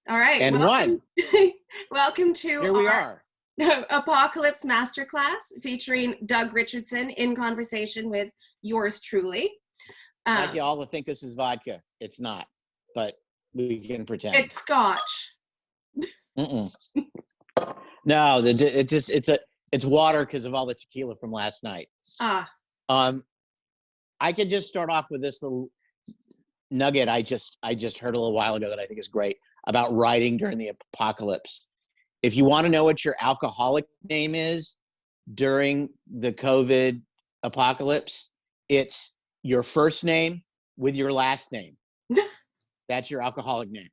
All right. And Welcome, one. welcome to Here we our are. Apocalypse Masterclass featuring Doug Richardson in conversation with yours truly. I'd like you all to think this is vodka. It's not, but we can pretend. It's scotch. Mm-mm. No, it's water because of all the tequila from last night. I could just start off with this little nugget I just heard a little while ago that I think is great about writing during the apocalypse. If you want to know what your alcoholic name is during the COVID apocalypse, it's your first name with your last name. That's your alcoholic name.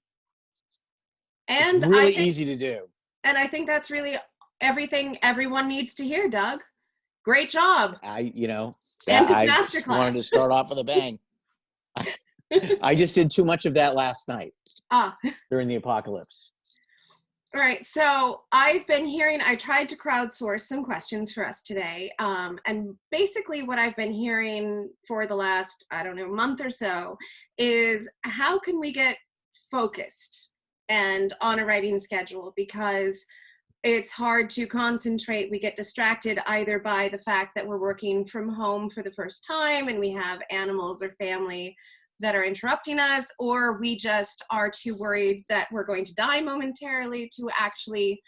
And it's really easy to do. And I think that's really everything everyone needs to hear, Doug. Great job. I just wanted to start off with a bang. I just did too much of that last night during the apocalypse. All right, so I've been hearing, I tried to crowdsource some questions for us today. And basically what I've been hearing for the last, month or so is how can we get focused and on a writing schedule? Because it's hard to concentrate. We get distracted either by the fact that we're working from home for the first time and we have animals or family that are interrupting us, or we just are too worried that we're going to die momentarily to actually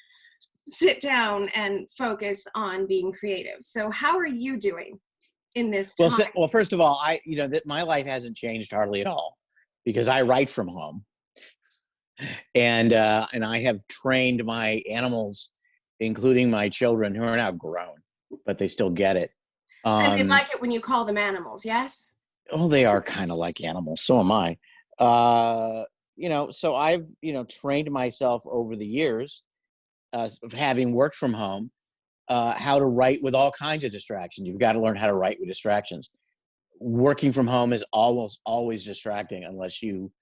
sit down and focus on being creative. So how are you doing in this time? Well, first of all, my life hasn't changed hardly at all because I write from home. And I have trained my animals, including my children, who are now grown, but they still get it. And they like it when you call them animals, yes? Oh, they are kind of like animals. So am I. So I've, trained myself over the years of having worked from home, how to write with all kinds of distractions. You've got to learn how to write with distractions. Working from home is almost always distracting unless you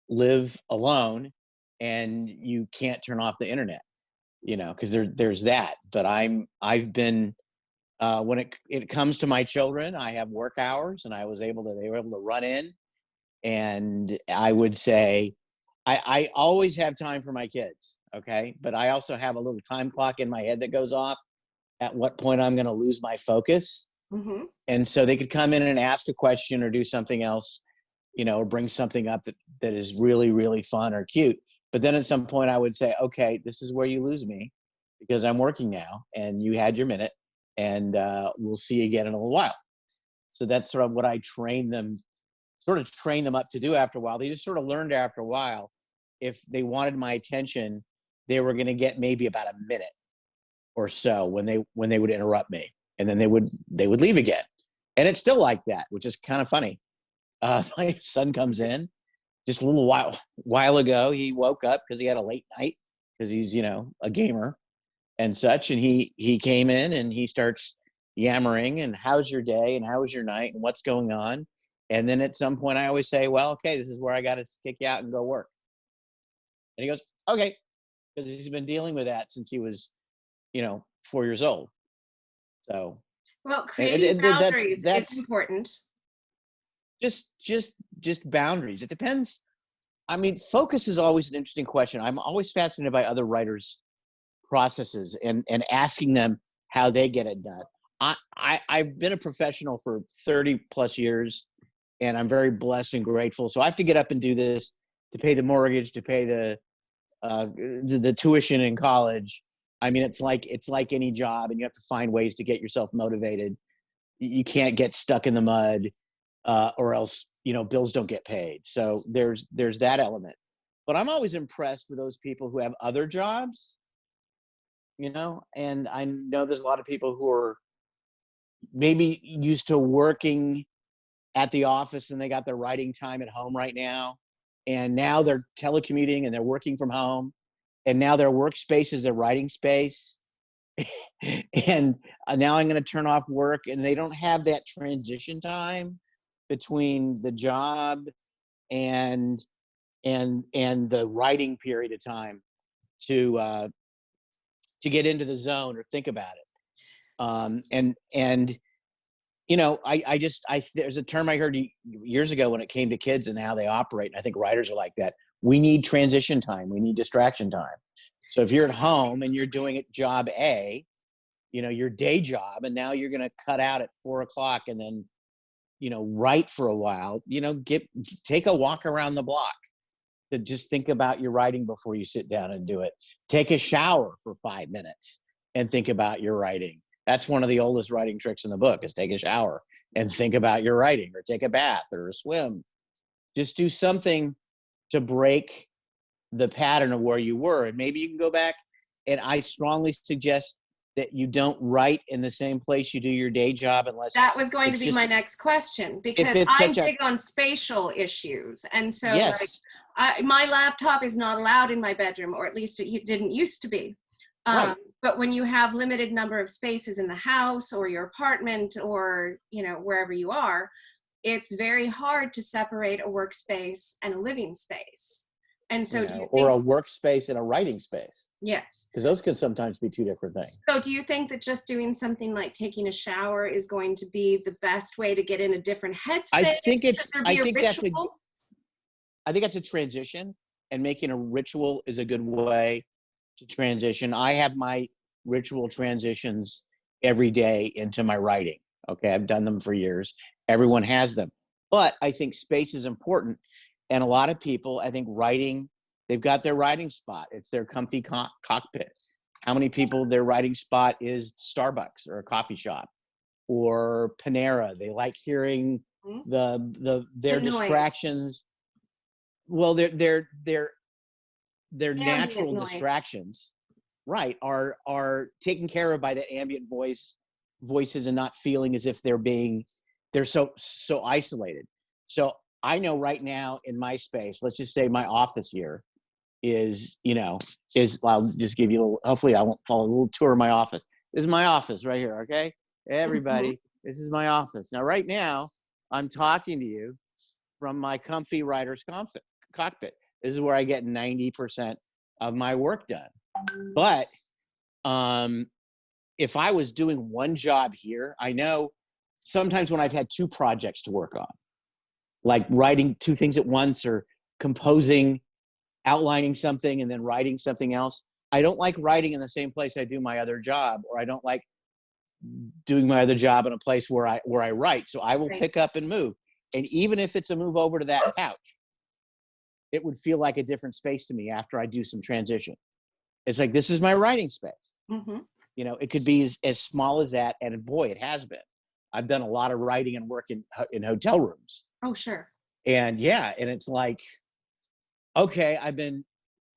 live alone and you can't turn off the internet, because there's that. But I've been when it comes to my children, I have work hours, and they were able to run in, and I would say I always have time for my kids, okay, but I also have a little time clock in my head that goes off at what point I'm going to lose my focus. Mm-hmm. And so they could come in and ask a question or do something else, or bring something up that is really, really fun or cute. But then at some point I would say, okay, this is where you lose me because I'm working now and you had your minute, and we'll see you again in a little while. So that's sort of what I train them up to do after a while. They just sort of learned after a while, if they wanted my attention, they were going to get maybe about a minute or so when they would interrupt me, and then they would leave again. And it's still like that, which is kind of funny. My son comes in just a little while ago. He woke up because he had a late night because he's, a gamer and such. And he came in and he starts yammering, and how's your day and how was your night and what's going on? And then at some point I always say, well, okay, this is where I got to kick you out and go work. And he goes, okay, because he's been dealing with that since he was, 4 years old. So, well, creating boundaries is important. Just boundaries. It depends. I mean, focus is always an interesting question. I'm always fascinated by other writers' processes and asking them how they get it done. I've been a professional for 30 plus years, and I'm very blessed and grateful. So I have to get up and do this to pay the mortgage, to pay the tuition in college. I mean, it's like any job, and you have to find ways to get yourself motivated. You can't get stuck in the mud, or else, bills don't get paid. So there's that element. But I'm always impressed with those people who have other jobs, and I know there's a lot of people who are maybe used to working at the office and they got their writing time at home right now. And now they're telecommuting and they're working from home. And now their workspace is their writing space. And now I'm going to turn off work, and they don't have that transition time between the job and the writing period of time to get into the zone or think about it. There's a term I heard years ago when it came to kids and how they operate. And I think writers are like that. we need transition time. We need distraction time. So if you're at home and you're doing it job A, your day job, and now you're going to cut out at 4 o'clock and then, write for a while, take a walk around the block to just think about your writing before you sit down and do it. Take a shower for 5 minutes and think about your writing. That's one of the oldest writing tricks in the book, is take a shower and think about your writing, or take a bath or a swim. Just do something to break the pattern of where you were. And maybe you can go back, and I strongly suggest that you don't write in the same place you do your day job, unless that was going to be just, my next question, because if it's I'm such big on spatial issues. And so yes, my laptop is not allowed in my bedroom, or at least it didn't used to be. right. But when you have limited number of spaces in the house or your apartment, or, wherever you are, it's very hard to separate a workspace and a living space. And so do you Or a think, workspace and a writing space, yes. because those can sometimes be two different things. So do you think that just doing something like taking a shower is going to be the best way to get in a different I headspace? think it's, Should there I be a think that's ritual? a transition, and making a ritual is a good way to transition. I have my ritual transitions every day into my writing. Okay. I've done them for years. Everyone has them, but I think space is important. And a lot of people, I think, writing, they've got their writing spot. It's their comfy cockpit. How many people, their writing spot is Starbucks or a coffee shop or Panera? They like hearing their The noise. distractions. Well, their Ambient natural noise. distractions, right, are taken care of by the ambient voices, and not feeling as if they're so isolated. So I know right now in my space, let's just say my office here is, I'll just give you a little, hopefully I won't follow a little tour of my office. This is my office right here. Okay. Everybody, this is my office. Now, right now I'm talking to you from my comfy writer's cockpit. This is where I get 90% of my work done. But if I was doing one job here, I know sometimes when I've had two projects to work on, like writing two things at once, or composing, outlining something and then writing something else, I don't like writing in the same place I do my other job, or I don't like doing my other job in a place where I write. So I will pick up and move. And even if it's a move over to that couch, it would feel like a different space to me after I do some transition. It's like, this is my writing space. Mm-hmm. It could be as small as that. And boy, it has been. I've done a lot of writing and work in hotel rooms. Oh, sure. And yeah, and it's like, okay, I've been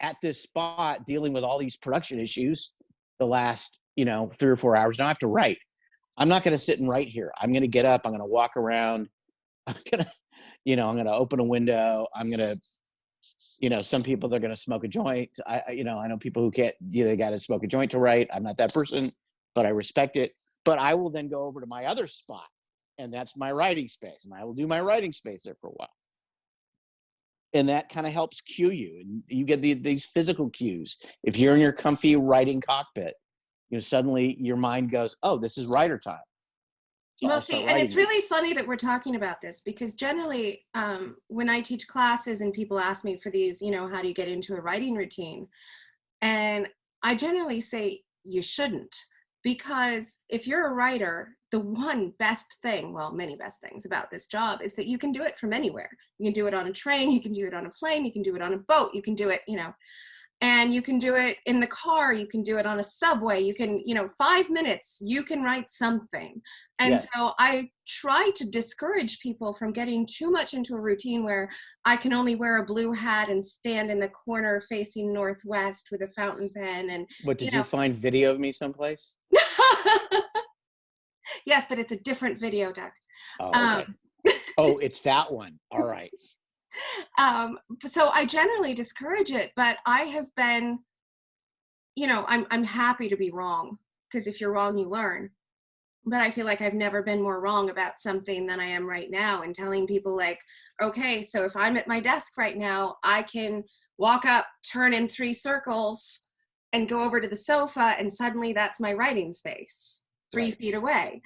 at this spot dealing with all these production issues the last, 3 or 4 hours. Now I have to write. I'm not going to sit and write here. I'm going to get up. I'm going to walk around. I'm going to, I'm going to open a window. I'm going to, some people, they're going to smoke a joint. I know people who can't, they got to smoke a joint to write. I'm not that person, but I respect it. But I will then go over to my other spot, and that's my writing space. And I will do my writing space there for a while. And that kind of helps cue you. And you get these physical cues. If you're in your comfy writing cockpit, suddenly your mind goes, oh, this is writer time. So Well, see, and it's really funny that we're talking about this, because generally when I teach classes and people ask me for these, how do you get into a writing routine? And I generally say you shouldn't, because if you're a writer, the one best thing, well, many best things about this job is that you can do it from anywhere. You can do it on a train, you can do it on a plane, you can do it on a boat, you can do it, and you can do it in the car, you can do it on a subway, you can, 5 minutes, you can write something. And yes. So I try to discourage people from getting too much into a routine where I can only wear a blue hat and stand in the corner facing northwest with a fountain pen. And what, did you find video of me someplace? Yes, but it's a different video, Doug. Oh, okay. Oh, it's that one. All right. So I generally discourage it, but I have been, I'm happy to be wrong, because if you're wrong, you learn. But I feel like I've never been more wrong about something than I am right now, and telling people like, okay, so if I'm at my desk right now, I can walk up, turn in 3 circles, and go over to the sofa, and suddenly that's my writing space, 3 feet away.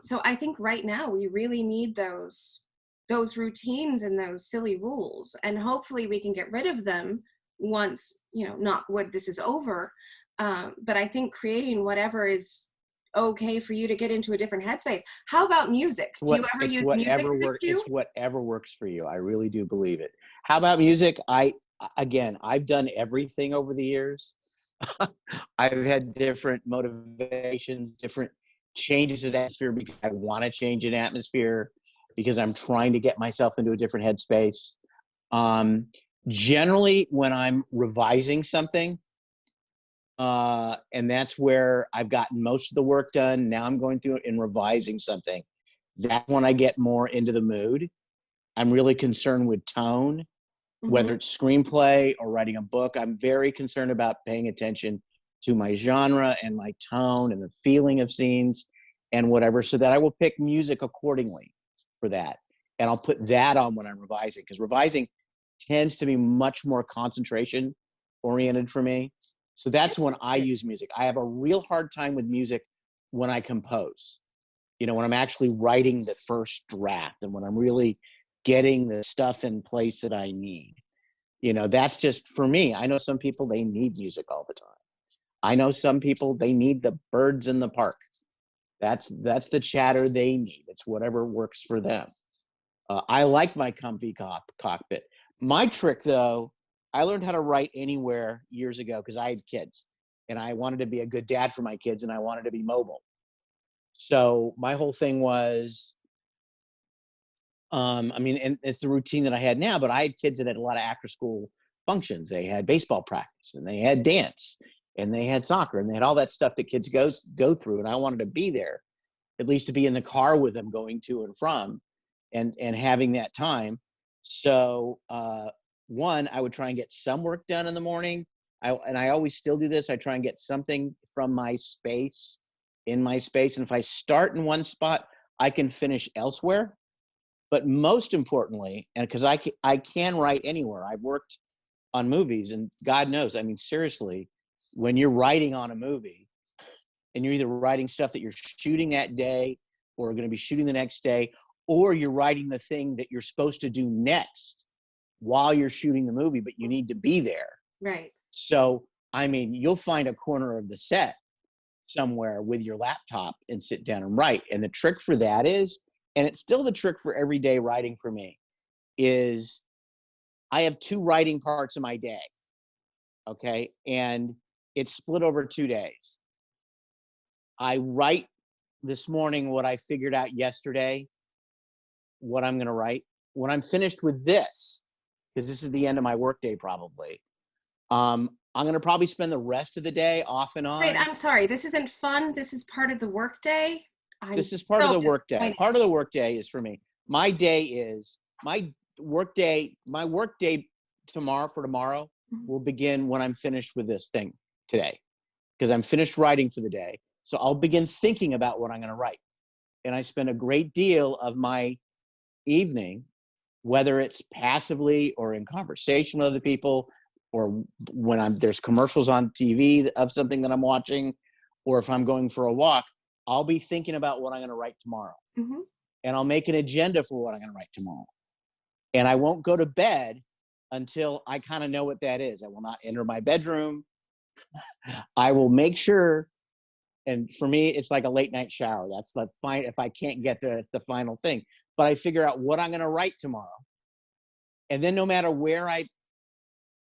So I think right now we really need those those routines and those silly rules, and hopefully we can get rid of them once, knock wood, this is over. But I think creating whatever is okay for you to get into a different headspace. How about music? Do you ever use music as a cue? It's whatever works for you. I really do believe it. How about music? I've done everything over the years. I've had different motivations, different changes in atmosphere because I want to change an atmosphere, because I'm trying to get myself into a different headspace. Generally, when I'm revising something, and that's where I've gotten most of the work done. Now I'm going through it and revising something. That's when I get more into the mood. I'm really concerned with tone, whether it's screenplay or writing a book. I'm very concerned about paying attention to my genre and my tone and the feeling of scenes and whatever, so that I will pick music accordingly for that. And I'll put that on when I'm revising, because revising tends to be much more concentration oriented for me. So that's when I use music. I have a real hard time with music when I compose, when I'm actually writing the first draft and when I'm really getting the stuff in place that I need. That's just for me. I know some people, they need music all the time. I know some people, they need the birds in the park. That's the chatter they need. It's whatever works for them. I like my comfy cockpit. My trick, though, I learned how to write anywhere years ago because I had kids and I wanted to be a good dad for my kids and I wanted to be mobile. So my whole thing was, and it's the routine that I had now, but I had kids that had a lot of after school functions. They had baseball practice and they had dance and they had soccer and they had all that stuff that kids go through. And I wanted to be there, at least to be in the car with them going to and from and having that time. So, one, I would try and get some work done in the morning. I always still do this. I try and get something from my space in my space. And if I start in one spot, I can finish elsewhere. But most importantly, and because I can write anywhere. I've worked on movies, and God knows, seriously, when you're writing on a movie and you're either writing stuff that you're shooting that day or going to be shooting the next day, or you're writing the thing that you're supposed to do next while you're shooting the movie, but you need to be there. Right. So, you'll find a corner of the set somewhere with your laptop and sit down and write. And the trick for that is, and it's still the trick for everyday writing for me, is I have 2 writing parts of my day. Okay. And it's split over 2 days. I write this morning what I figured out yesterday, what I'm going to write. When I'm finished with this, because this is the end of my workday probably, I'm going to probably spend the rest of the day off and on. Wait, I'm sorry. This isn't fun. This is part of the workday. This is part of the workday. Part of the workday is for me. My day is my workday. My workday tomorrow will begin when I'm finished with this thing today, because I'm finished writing for the day. So I'll begin thinking about what I'm going to write. And I spend a great deal of my evening, whether it's passively or in conversation with other people, or when there's commercials on TV of something that I'm watching, or if I'm going for a walk, I'll be thinking about what I'm going to write tomorrow. And I'll make an agenda for what I'm going to write tomorrow. And I won't go to bed until I kind of know what that is. I will not enter my bedroom. I will make sure, and for me, it's like a late night shower. That's the fine. If I can't get there, it's the final thing. But I figure out what I'm going to write tomorrow. And then no matter where I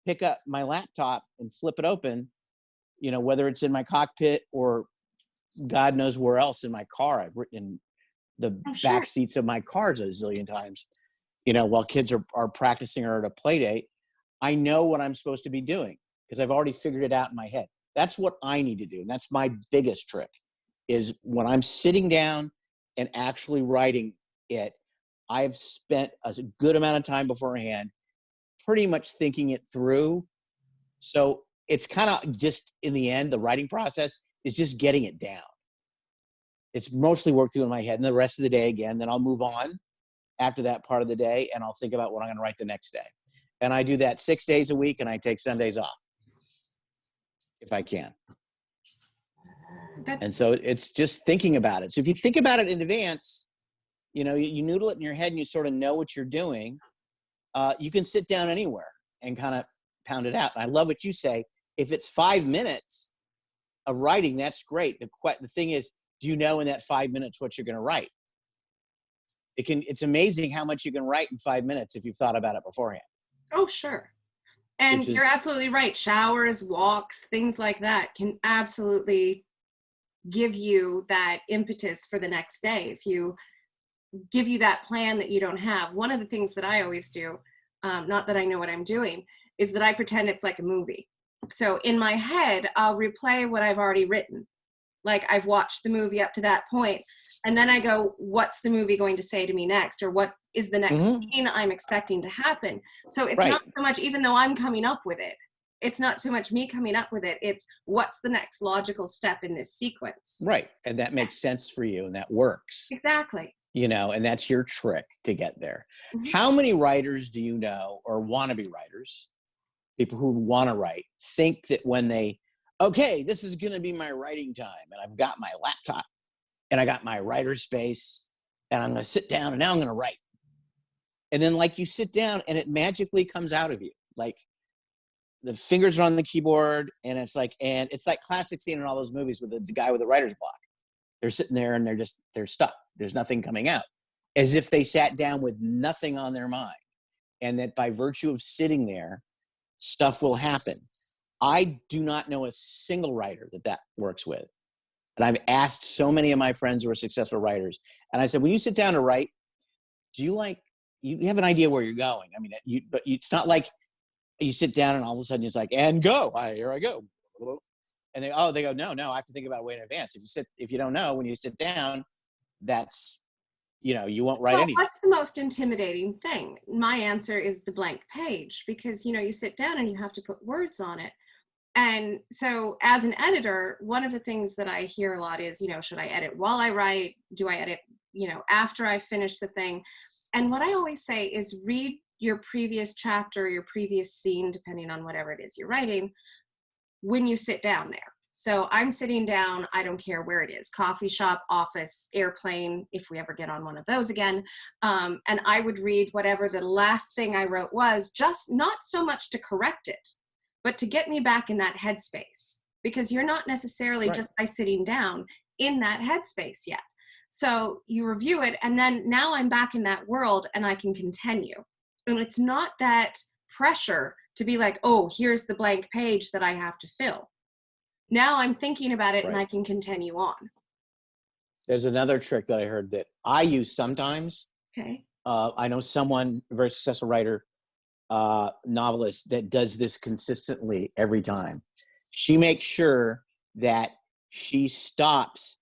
pick up my laptop and flip it open, whether it's in my cockpit or God knows where else in my car. I've written in the back seats of my cars a zillion times, while kids are practicing or at a play date. I know what I'm supposed to be doing because I've already figured it out in my head. That's what I need to do. And that's my biggest trick, is when I'm sitting down and actually writing it, I've spent a good amount of time beforehand pretty much thinking it through. So it's kind of just, in the end, the writing process is just getting it down. It's mostly worked through in my head, and the rest of the day again, then I'll move on after that part of the day and I'll think about what I'm going to write the next day. And I do that 6 days a week, and I take Sundays off if I can. And so it's just thinking about it. So if you think about it in advance, you know, you noodle it in your head and you sort of know what you're doing. You can sit down anywhere and kind of pound it out. And I love what you say. If it's 5 minutes of writing, that's great. The thing is, do you know in that 5 minutes what you're going to write? It's amazing how much you can write in 5 minutes if you've thought about it beforehand. Oh, sure. And Which is, you're absolutely right. Showers, walks, things like that can absolutely give you that impetus for the next day. If you give you that plan that you don't have. One of the things that I always do, not that I know what I'm doing, is that I pretend it's like a movie. So in my head, I'll replay what I've already written. Like I've watched the movie up to that point, and then I go, what's the movie going to say to me next? Or what is the next scene I'm expecting to happen? So it's not so much, even though I'm coming up with it, it's not so much me coming up with it, it's what's the next logical step in this sequence. Right. And that makes sense for you and that works. Exactly. You know, and that's your trick to get there. How many writers do you know, or wannabe writers, people who want to write, think that when they, okay, this is going to be my writing time, and I've got my laptop and I got my writer's space and I'm going to sit down and now I'm going to write. And then like you sit down and it magically comes out of you. Like the fingers are on the keyboard and it's like classic scene in all those movies with the guy with the writer's block. They're sitting there and they're stuck. There's nothing coming out, as if they sat down with nothing on their mind. And that by virtue of sitting there, stuff will happen. I do not know a single writer that works with. And I've asked so many of my friends who are successful writers. And I said, when you sit down to write, do you have an idea where you're going? I mean, it's not like you sit down and all of a sudden it's like, and go, here I go. And they go, no, I have to think about it way in advance. If you don't know, when you sit down, that's, you won't write anything. What's the most intimidating thing? My answer is the blank page, because, you sit down and you have to put words on it. And so as an editor, one of the things that I hear a lot is, should I edit while I write? Do I edit, after I finish the thing? And what I always say is read your previous chapter, your previous scene, depending on whatever it is you're writing, when you sit down there. So I'm sitting down, I don't care where it is, coffee shop, office, airplane, if we ever get on one of those again. And I would read whatever the last thing I wrote was, just not so much to correct it, but to get me back in that headspace, because you're not necessarily just by sitting down in that headspace yet. So you review it, and then now I'm back in that world and I can continue. And it's not that pressure to be like, oh, here's the blank page that I have to fill. Now I'm thinking about it and I can continue on. There's another trick that I heard that I use sometimes. Okay. I know someone, a very successful writer, novelist, that does this consistently every time. She makes sure that she stops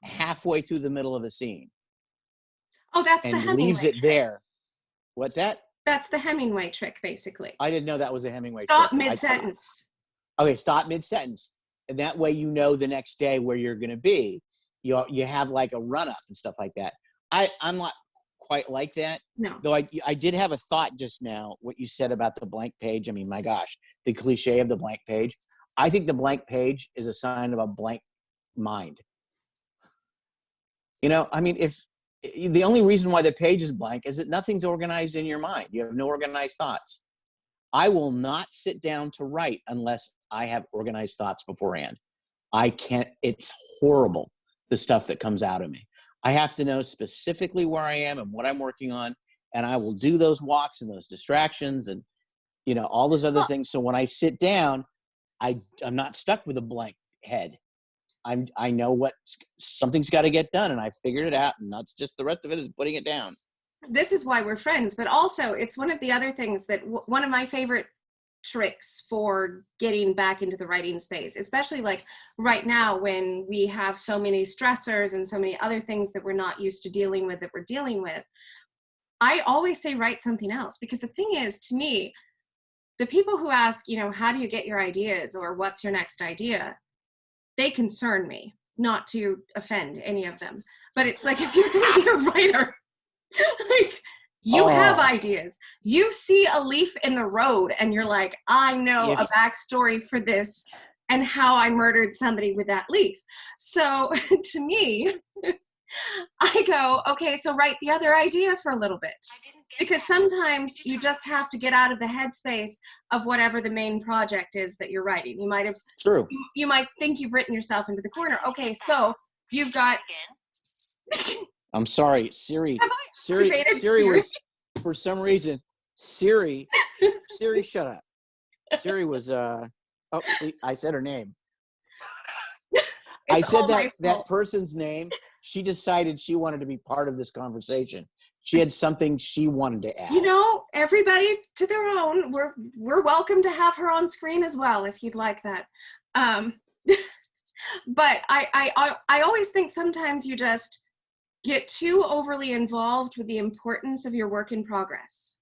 halfway through the middle of a scene. Oh, that's the and Hemingway leaves it trick. There. What's that? That's the Hemingway trick, basically. I didn't know that was a Hemingway Stop trick. mid-sentence. Okay, stop mid-sentence. And that way you know the next day where you're going to be. You have like a run-up and stuff like that. I'm not quite like that. No. Though I did have a thought just now, what you said about the blank page. I mean, my gosh, the cliche of the blank page. I think the blank page is a sign of a blank mind. I mean, if the only reason why the page is blank is that nothing's organized in your mind. You have no organized thoughts. I will not sit down to write unless I have organized thoughts beforehand. I can't, it's horrible, the stuff that comes out of me. I have to know specifically where I am and what I'm working on, and I will do those walks and those distractions and, all those other things. So when I sit down, I'm not stuck with a blank head. I know something's got to get done, and I figured it out, and that's just the rest of it is putting it down. This is why we're friends, but also it's one of the other things that one of my favorite tricks for getting back into the writing space, especially like right now when we have so many stressors and so many other things that we're not used to dealing with that we're dealing with. I always say write something else, because the thing is, to me, the people who ask, how do you get your ideas or what's your next idea, they concern me, not to offend any of them. But it's like, if you're going to be a writer, like, you have ideas. You see a leaf in the road and you're like, I know a backstory for this and how I murdered somebody with that leaf. So to me, I go, okay, so write the other idea for a little bit. Because sometimes you just have to get out of the headspace of whatever the main project is that you're writing. True. You might think you've written yourself into the corner. Okay, so you've got I'm sorry, Siri. have I Siri activated Siri Siri? was, for some reason, Siri, shut up. Siri was oh, see, I said her name. I It's said all my that fault. person's name. She decided she wanted to be part of this conversation. She had something she wanted to add. You know, everybody to their own. We're welcome to have her on screen as well if you'd like that. Um, but I always think sometimes you just get too overly involved with the importance of your work in progress.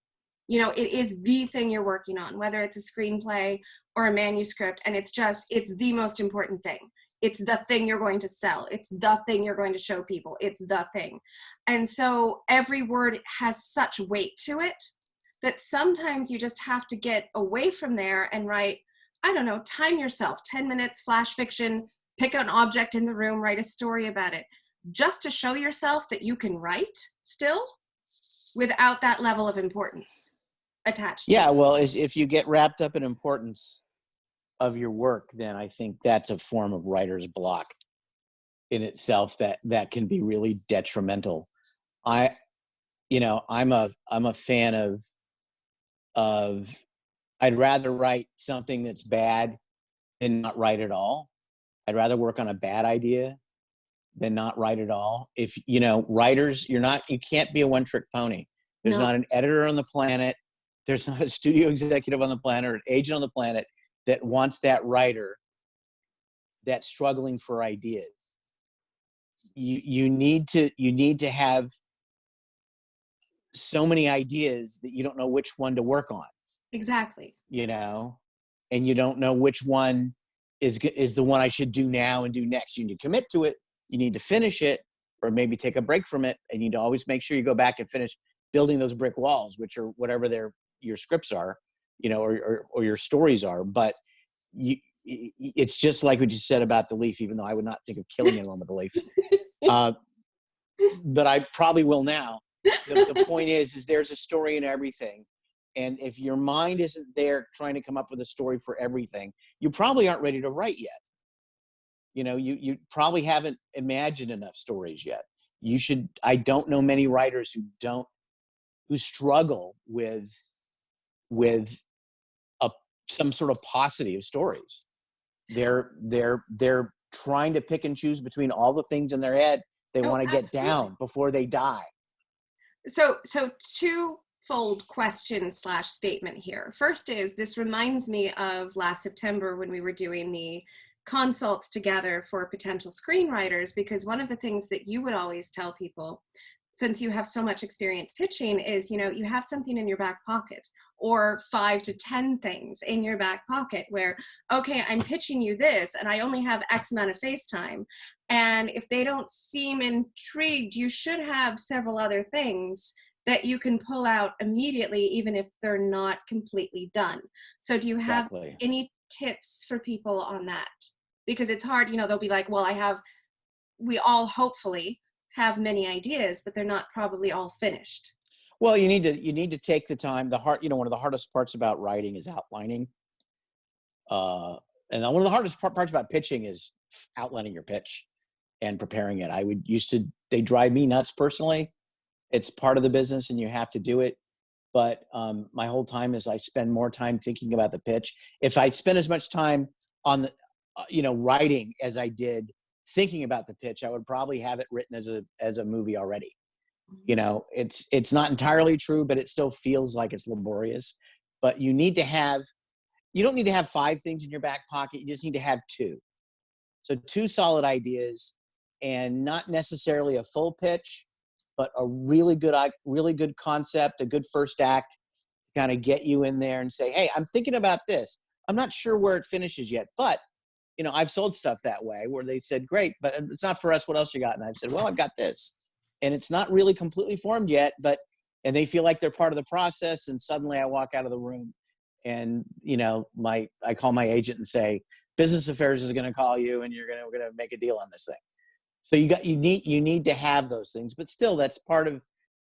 You know, it is the thing you're working on, whether it's a screenplay or a manuscript, and it's the most important thing. It's the thing you're going to sell. It's the thing you're going to show people. It's the thing. And so every word has such weight to it that sometimes you just have to get away from there and write, I don't know, time yourself, 10 minutes, flash fiction, pick an object in the room, write a story about it, just to show yourself that you can write still without that level of importance attached to Yeah, it. well, if you get wrapped up in importance of your work, then I think that's a form of writer's block in itself that can be really detrimental. I, I'm a fan of I'd rather write something that's bad than not write at all. I'd rather work on a bad idea than not write at all. If writers, you can't be a one-trick pony. There's No, not an editor on the planet. There's not a studio executive on the planet or an agent on the planet that wants that writer that's struggling for ideas. You need to have so many ideas that you don't know which one to work on. exactly. And you don't know which one is the one I should do now and do next. You need to commit to it. You need to finish it, or maybe take a break from it. And you need to always make sure you go back and finish building those brick walls, which are whatever your scripts are, or your stories are. But it's just like what you said about the leaf, even though I would not think of killing anyone with a leaf. But I probably will now. The point is there's a story in everything. And if your mind isn't there trying to come up with a story for everything, you probably aren't ready to write yet. You probably haven't imagined enough stories yet. I don't know many writers who struggle with some sort of paucity of stories. They're trying to pick and choose between all the things in their head they Oh, want to get absolutely. down before they die. So twofold question / statement here. First is, this reminds me of last September when we were doing the consults together for potential screenwriters, because one of the things that you would always tell people, since you have so much experience pitching, is, you have something in your back pocket, or 5 to 10 things in your back pocket where, okay, I'm pitching you this and I only have X amount of face time. And if they don't seem intrigued, you should have several other things that you can pull out immediately, even if they're not completely done. So do you have Exactly. any tips for people on that? Because it's hard, they'll be like, well, we all hopefully have many ideas, but they're not probably all finished. Well, you need to take the time. One of the hardest parts about writing is outlining. And one of the hardest parts about pitching is outlining your pitch and preparing it. They drive me nuts personally. It's part of the business and you have to do it. But my whole time is I spend more time thinking about the pitch. If I spend as much time on the, writing as I did thinking about the pitch, I would probably have it written as a movie already. It's not entirely true, but it still feels like it's laborious. But you don't need to have 5 things in your back pocket. You just need to have 2. So 2 solid ideas, and not necessarily a full pitch, but a really good concept, a good first act to kind of get you in there and say, hey, I'm thinking about this. I'm not sure where it finishes yet, but I've sold stuff that way where they said, great, but it's not for us. What else you got? And I've said, well, I've got this. And it's not really completely formed yet, and they feel like they're part of the process. And suddenly I walk out of the room and, I call my agent and say, business affairs is going to call you and we're going to make a deal on this thing. So you need to have those things, but still that's part of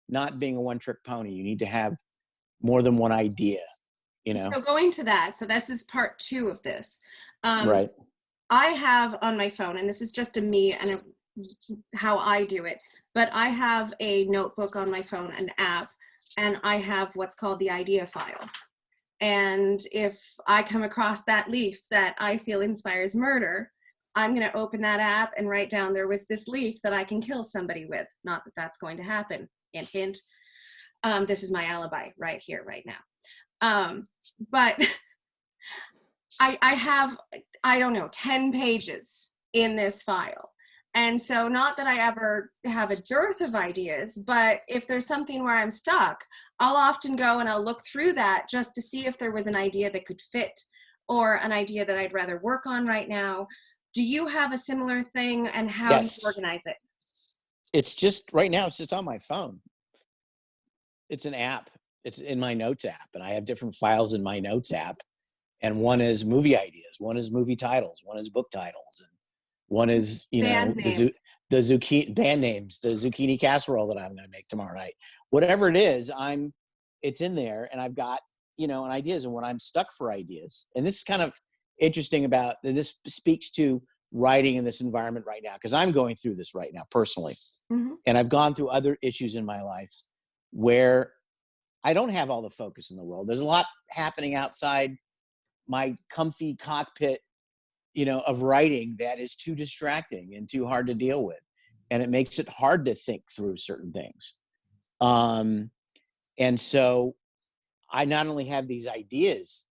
not being a one-trick pony. You need to have more than one idea, you know? So going to that, so this is part 2 of this. Right. I have on my phone, and this is just a me and how I do it, but I have a notebook on my phone, an app, and I have what's called the idea file. And if I come across that leaf that I feel inspires murder, I'm going to open that app and write down there was this leaf that I can kill somebody with. Not that that's going to happen. Hint, hint. This is my alibi right here, right now. But I have, I don't know, 10 pages in this file. And so not that I ever have a dearth of ideas, but if there's something where I'm stuck, I'll often go and I'll look through that just to see if there was an idea that could fit or an idea that I'd rather work on right now. Do you have a similar thing, and how do you Yes. organize it? It's just right now, it's just on my phone. It's an app. It's in my notes app, and I have different files in my notes app. And one is movie ideas, one is movie titles, one is book titles, and one is, you know, Band names. the zucchini band names, the zucchini casserole that I'm going to make tomorrow night. Whatever it is, it's in there, and I've got, you know, and ideas. And when I'm stuck for ideas, and this is kind of interesting about this speaks to writing in this environment right now, because I'm going through this right now personally, Mm-hmm. and I've gone through other issues in my life where I don't have all the focus in the world. There's a lot happening outside my comfy cockpit, you know, of writing that is too distracting and too hard to deal with. And it makes it hard to think through certain things. And so I not only have these ideas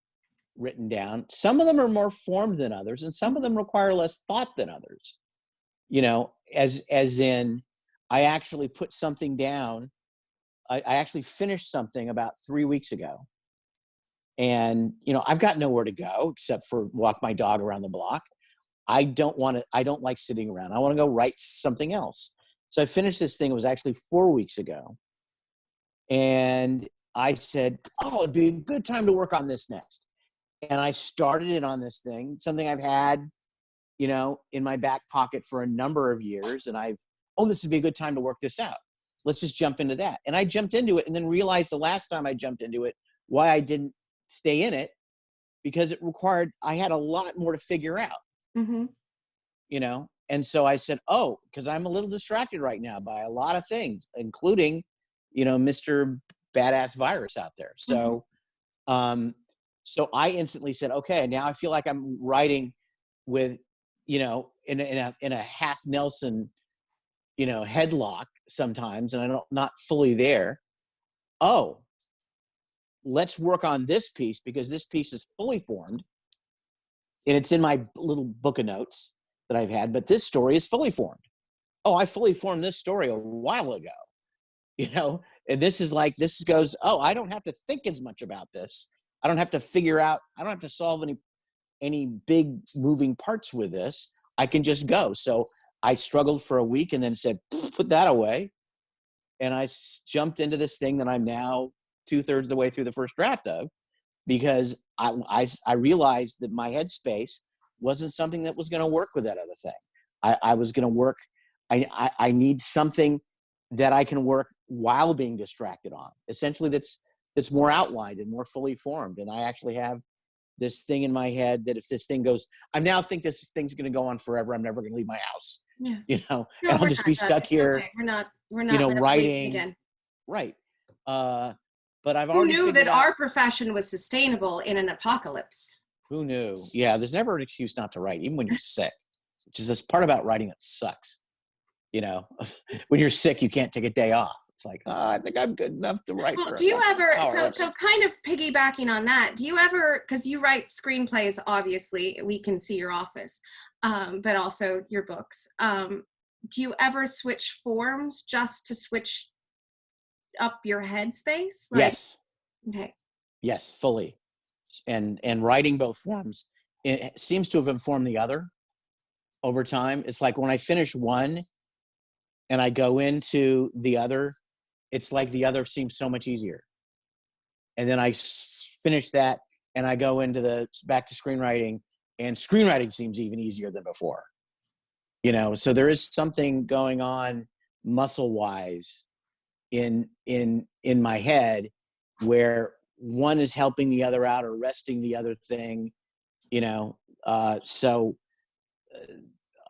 written down, some of them are more formed than others, and some of them require less thought than others. You know, as in, I actually put something down. I actually finished something about 3 weeks ago. And, you know, I've got nowhere to go except for walk my dog around the block. I don't like sitting around. I want to go write something else. So I finished this thing. It was actually 4 weeks ago. And I said, oh, it'd be a good time to work on this next. And I started it on this thing, something I've had, you know, in my back pocket for a number of years. And this would be a good time to work this out. Let's just jump into that. And I jumped into it, and then realized the last time I jumped into it, why I didn't stay in it, because I had a lot more to figure out, Mm-hmm. you know? And so I said, because I'm a little distracted right now by a lot of things, including, you know, Mr. Badass Virus out there. So, so I instantly said, okay, now I feel like I'm writing with, you know, in a half Nelson, you know, headlock sometimes, and I'm not fully there. Let's work on this piece, because this piece is fully formed, and it's in my little book of notes that I've had, but this story is fully formed. I fully formed this story a while ago, you know, and this goes, I don't have to think as much about this. I don't have to solve any big moving parts with this. I can just go. So I struggled for a week and then said, put that away. And I jumped into this thing that I'm now 2/3 the way through the first draft of, because I realized that my headspace wasn't something that was going to work with that other thing. I was going to work. I need something that I can work while being distracted on. Essentially, that's more outlined and more fully formed. And I actually have this thing in my head that if this thing goes, I now think this thing's going to go on forever. I'm never going to leave my house. Yeah. You know, No, and I'll we're just not be done. stuck It's here. okay. We're not You know, never leaving writing. again. Right. But I've Who already knew figured that out. our profession was sustainable in an apocalypse? Who knew? Yeah, there's never an excuse not to write, even when you're sick, which is this part about writing that sucks. You know, when you're sick, you can't take a day off. It's like, I think I'm good enough to write Well, for a do you couple ever, hours. so kind of piggybacking on that, do you ever, because you write screenplays, obviously, we can see your office, but also your books. Do you ever switch forms just to switch up your headspace? Like, Yes. okay. Yes, fully. And writing both forms, it seems to have informed the other over time. It's like when I finish one and I go into the other, it's like the other seems so much easier. And then I finish that and I go into back to screenwriting, and screenwriting seems even easier than before. So there is something going on muscle wise in my head where one is helping the other out or resting the other thing, so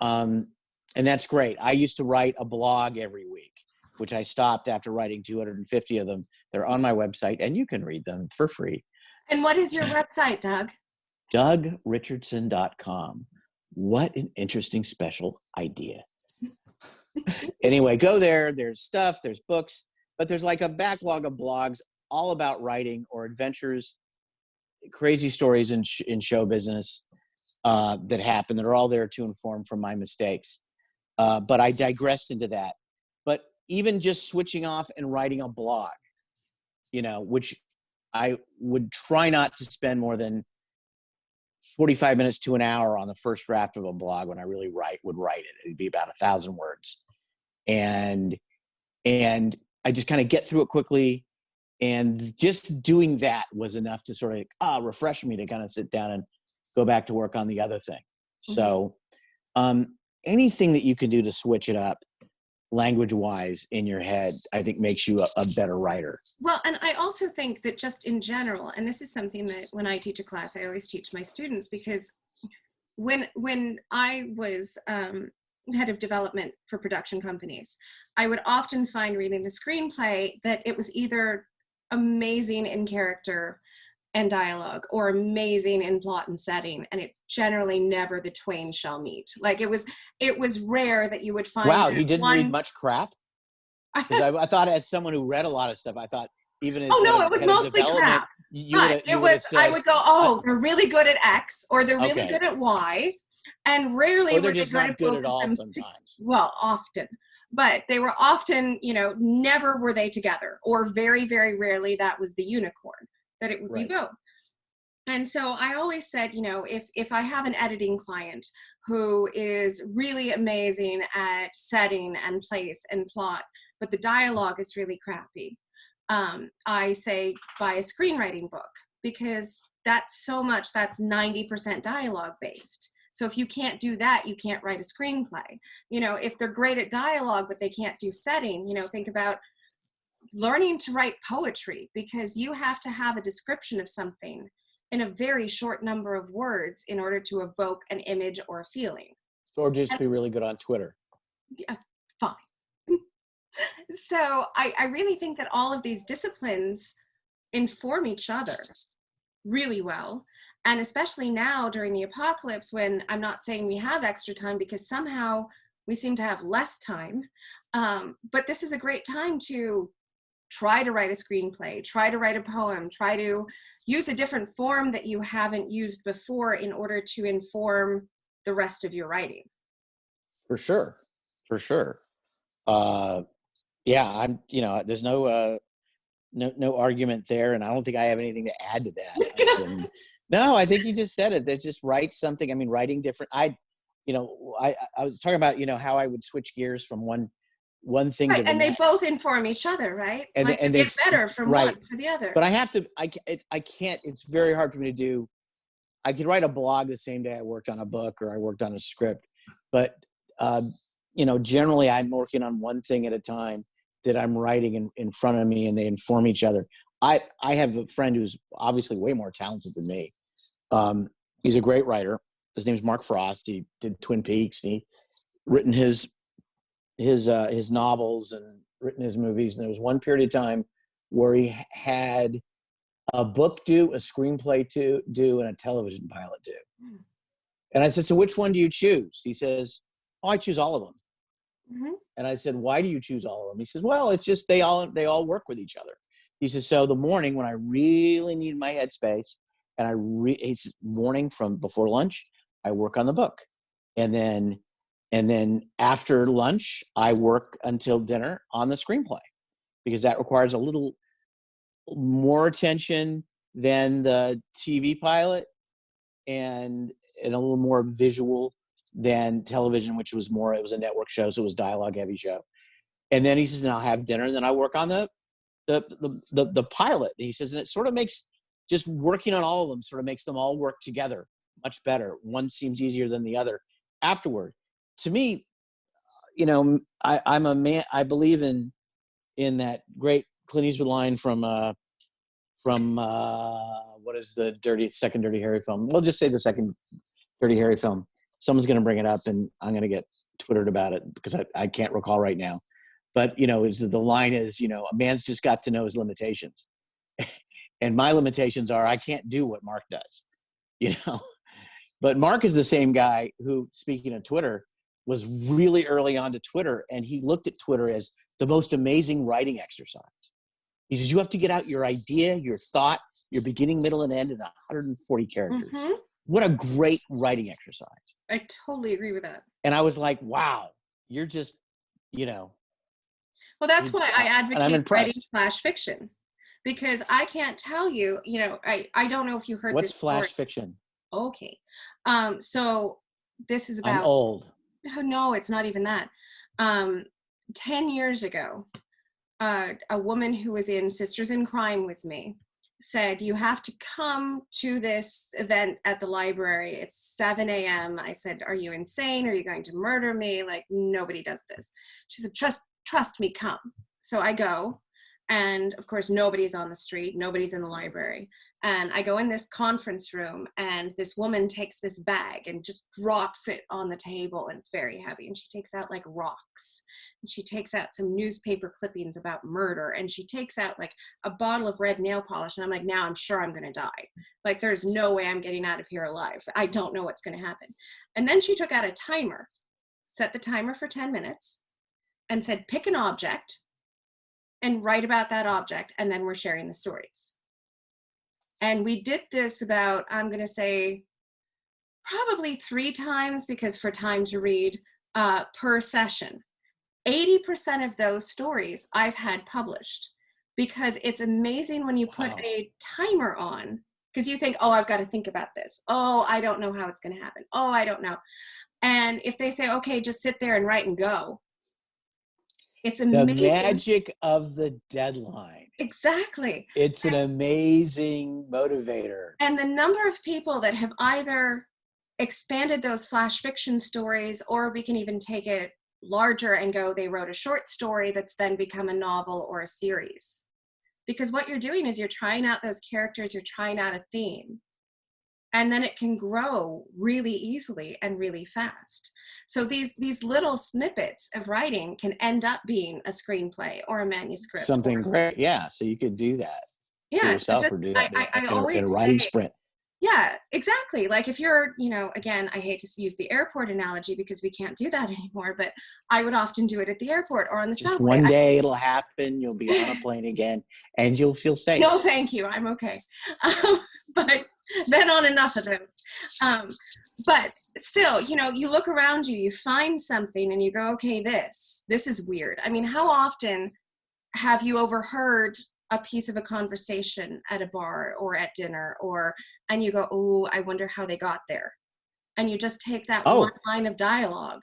and that's great. I used to write a blog every week, which I stopped after writing 250 of them. They're on my website and you can read them for free. And what is your website, Doug? DougRichardson.com. What an interesting special idea. Anyway, go there. There's stuff, there's books, but there's like a backlog of blogs all about writing or adventures, crazy stories in show business that happen that are all there to inform from my mistakes. But I digressed into that. But even just switching off and writing a blog, which I would try not to spend more than 45 minutes to an hour on the first draft of a blog when I really would write it. It'd be about 1,000 words. And I just kind of get through it quickly. And just doing that was enough to sort of refresh me to kind of sit down and go back to work on the other thing. Mm-hmm. So anything that you can do to switch it up language-wise in your head, I think makes you a better writer. Well, and I also think that just in general, and this is something that when I teach a class, I always teach my students, because when I was head of development for production companies, I would often find reading the screenplay that it was either amazing in character and dialogue or amazing in plot and setting, and it generally never the twain shall meet. Like it was rare that you would find. Wow, you didn't read much crap? Because I thought, as someone who read a lot of stuff, I thought even as it was mostly crap. I would go, they're really good at X, or they're really good at Y, and rarely or they're just not good at all sometimes. Well, often. But they were often, never were they together, or very, very rarely that was the unicorn, that it would be both. And so I always said, if I have an editing client who is really amazing at setting and place and plot, but the dialogue is really crappy, I say buy a screenwriting book, because that's 90% dialogue based. So if you can't do that, you can't write a screenplay. If they're great at dialogue, but they can't do setting, think about learning to write poetry, because you have to have a description of something in a very short number of words in order to evoke an image or a feeling. Or just be really good on Twitter. Yeah, fine. So I really think that all of these disciplines inform each other really well. And especially now during the apocalypse, when I'm not saying we have extra time, because somehow we seem to have less time. But this is a great time to try to write a screenplay, try to write a poem, try to use a different form that you haven't used before in order to inform the rest of your writing. For sure. I'm, there's no argument there. And I don't think I have anything to add to that. No, I think you just said it. They just write something. I mean, writing different. I was talking about, how I would switch gears from one thing to the and next. They both inform each other, right? And they get better from one to the other. But I can't. It's very hard for me to do. I could write a blog the same day I worked on a book or I worked on a script, but generally I'm working on one thing at a time that I'm writing in front of me, and they inform each other. I have a friend who's obviously way more talented than me. He's a great writer. His name's Mark Frost. He did Twin Peaks. And he written his novels and written his movies. And there was one period of time where he had a book due, a screenplay due, and a television pilot due. And I said, so which one do you choose? He says, I choose all of them. Mm-hmm. And I said, why do you choose all of them? He says, well, it's just they all work with each other. He says, so the morning when I really need my headspace, and it's morning from before lunch, I work on the book. And then after lunch, I work until dinner on the screenplay, because that requires a little more attention than the TV pilot and a little more visual than television, which was more, it was a network show, so it was dialogue heavy show. And then he says, and I'll have dinner, and then I work on the pilot. And he says, and it sort of makes just working on all of them sort of makes them all work together much better. One seems easier than the other afterward. to me, you know, I'm a man. I believe in that great Clint Eastwood line from what is the second Dirty Harry film? We'll just say the second Dirty Harry film. Someone's going to bring it up, and I'm going to get twittered about it because I can't recall right now. But you know, the line is, you know, a man's just got to know his limitations, and my limitations are I can't do what Mark does, you know. But Mark is the same guy who, speaking of Twitter, was really early on to Twitter, and he looked at Twitter as the most amazing writing exercise. He says, you have to get out your idea, your thought, your beginning, middle, and end in 140 characters. Mm-hmm. What a great writing exercise. I totally agree with that. And I was like, wow, you're just, you know. Well, that's why I and I'm advocate writing impressed. flash fiction, because I can't tell you, you know, I don't know if you heard What's this flash story. fiction? Okay. So this is I'm about, old. oh, no, it's not even that. 10 years ago, a woman who was in Sisters in Crime with me said, you have to come to this event at the library. It's 7 a.m. I said, are you insane? Are you going to murder me? Like, nobody does this. She said, trust me, come. So I go. And of course, nobody's on the street. Nobody's in the library. And I go in this conference room, and this woman takes this bag and just drops it on the table, and it's very heavy. And she takes out like rocks, and she takes out some newspaper clippings about murder, and she takes out like a bottle of red nail polish. And I'm like, now I'm sure I'm going to die. Like, there's no way I'm getting out of here alive. I don't know what's going to happen. And then she took out a timer, set the timer for 10 minutes, and said, pick an object and write about that object, and then we're sharing the stories. And we did this about, I'm going to say, probably 3 times, because for time to read, per session. 80% of those stories I've had published, because it's amazing when you put a timer on, because you think, oh, I've got to think about this. Oh, I don't know how it's going to happen. Oh, I don't know. And if they say, okay, just sit there and write and go, it's amazing. The magic of the deadline. Exactly. It's an amazing motivator. And the number of people that have either expanded those flash fiction stories, or we can even take it larger and go, they wrote a short story that's then become a novel or a series. Because what you're doing is you're trying out those characters, you're trying out a theme. And then it can grow really easily and really fast. So these little snippets of writing can end up being a screenplay or a manuscript. Something great. Yeah. So you could do that for yourself, or do that in a writing sprint. Yeah, exactly. Like if you're, you know, again, I hate to use the airport analogy because we can't do that anymore, but I would often do it at the airport or on the subway. Just one day it'll happen. You'll be on a plane again and you'll feel safe. No, thank you. I'm okay. But been on enough of those. But still, you know, you look around you, you find something and you go, okay, this is weird. I mean, how often have you overheard a piece of a conversation at a bar or at dinner, and you go, oh, I wonder how they got there. And you just take that one line of dialogue.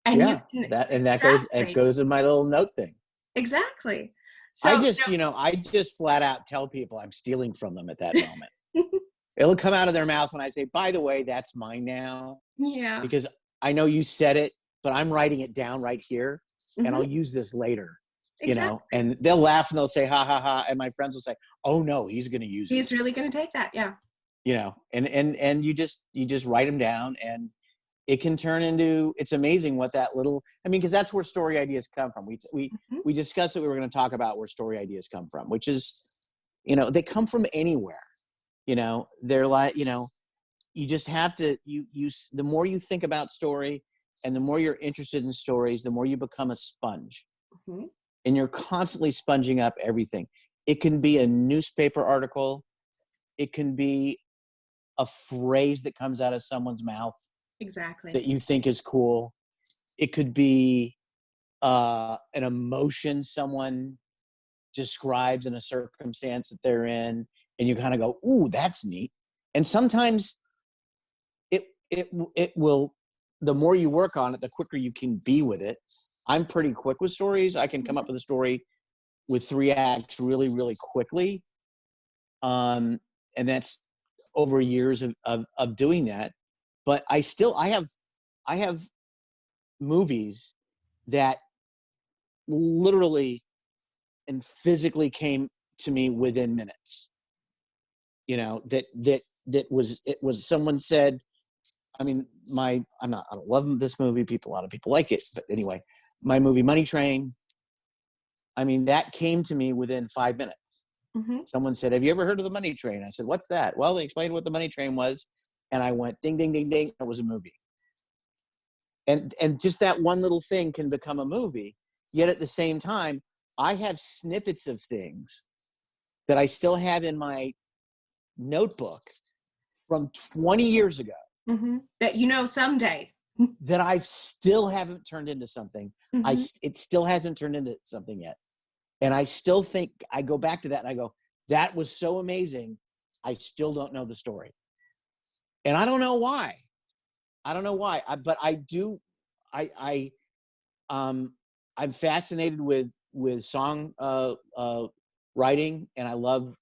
And it goes in my little note thing. Exactly. So I just flat out tell people I'm stealing from them at that moment. It'll come out of their mouth when I say, by the way, that's mine now. Yeah. Because I know you said it, but I'm writing it down right here, and I'll use this later. Exactly. You know, and they'll laugh and they'll say, ha, ha, ha. And my friends will say, oh no, he's going to use it. He's really going to take that. Yeah. You know, and you just write them down, and it can turn into, it's amazing what that little, I mean, because that's where story ideas come from. We discussed that we were going to talk about where story ideas come from, which is, you know, they come from anywhere. You know, they're like, you know, you just have to, the more you think about story and the more you're interested in stories, the more you become a sponge. Mm-hmm. And you're constantly sponging up everything. It can be a newspaper article. It can be a phrase that comes out of someone's mouth. Exactly. That you think is cool. It could be an emotion someone describes in a circumstance that they're in, and you kind of go, ooh, that's neat. And sometimes it will, the more you work on it, the quicker you can be with it. I'm pretty quick with stories. I can come up with a story with 3 acts really, really quickly. And that's over years of doing that. But I have movies that literally and physically came to me within minutes. You know, it was someone said, I mean, I don't love this movie. A lot of people like it, but anyway, my movie Money Train. I mean, that came to me within 5 minutes. Mm-hmm. Someone said, "Have you ever heard of the Money Train?" I said, "What's that?" Well, they explained what the Money Train was, and I went, "Ding, ding, ding, ding." It was a movie, and just that one little thing can become a movie. Yet at the same time, I have snippets of things that I still have in my notebook from 20 years ago. Mm-hmm. That someday. That I still haven't turned into something. Mm-hmm. It still hasn't turned into something yet. And I still think, I go back to that and I go, that was so amazing. I still don't know the story. And I don't know why. But I do, I'm fascinated with song writing, and I love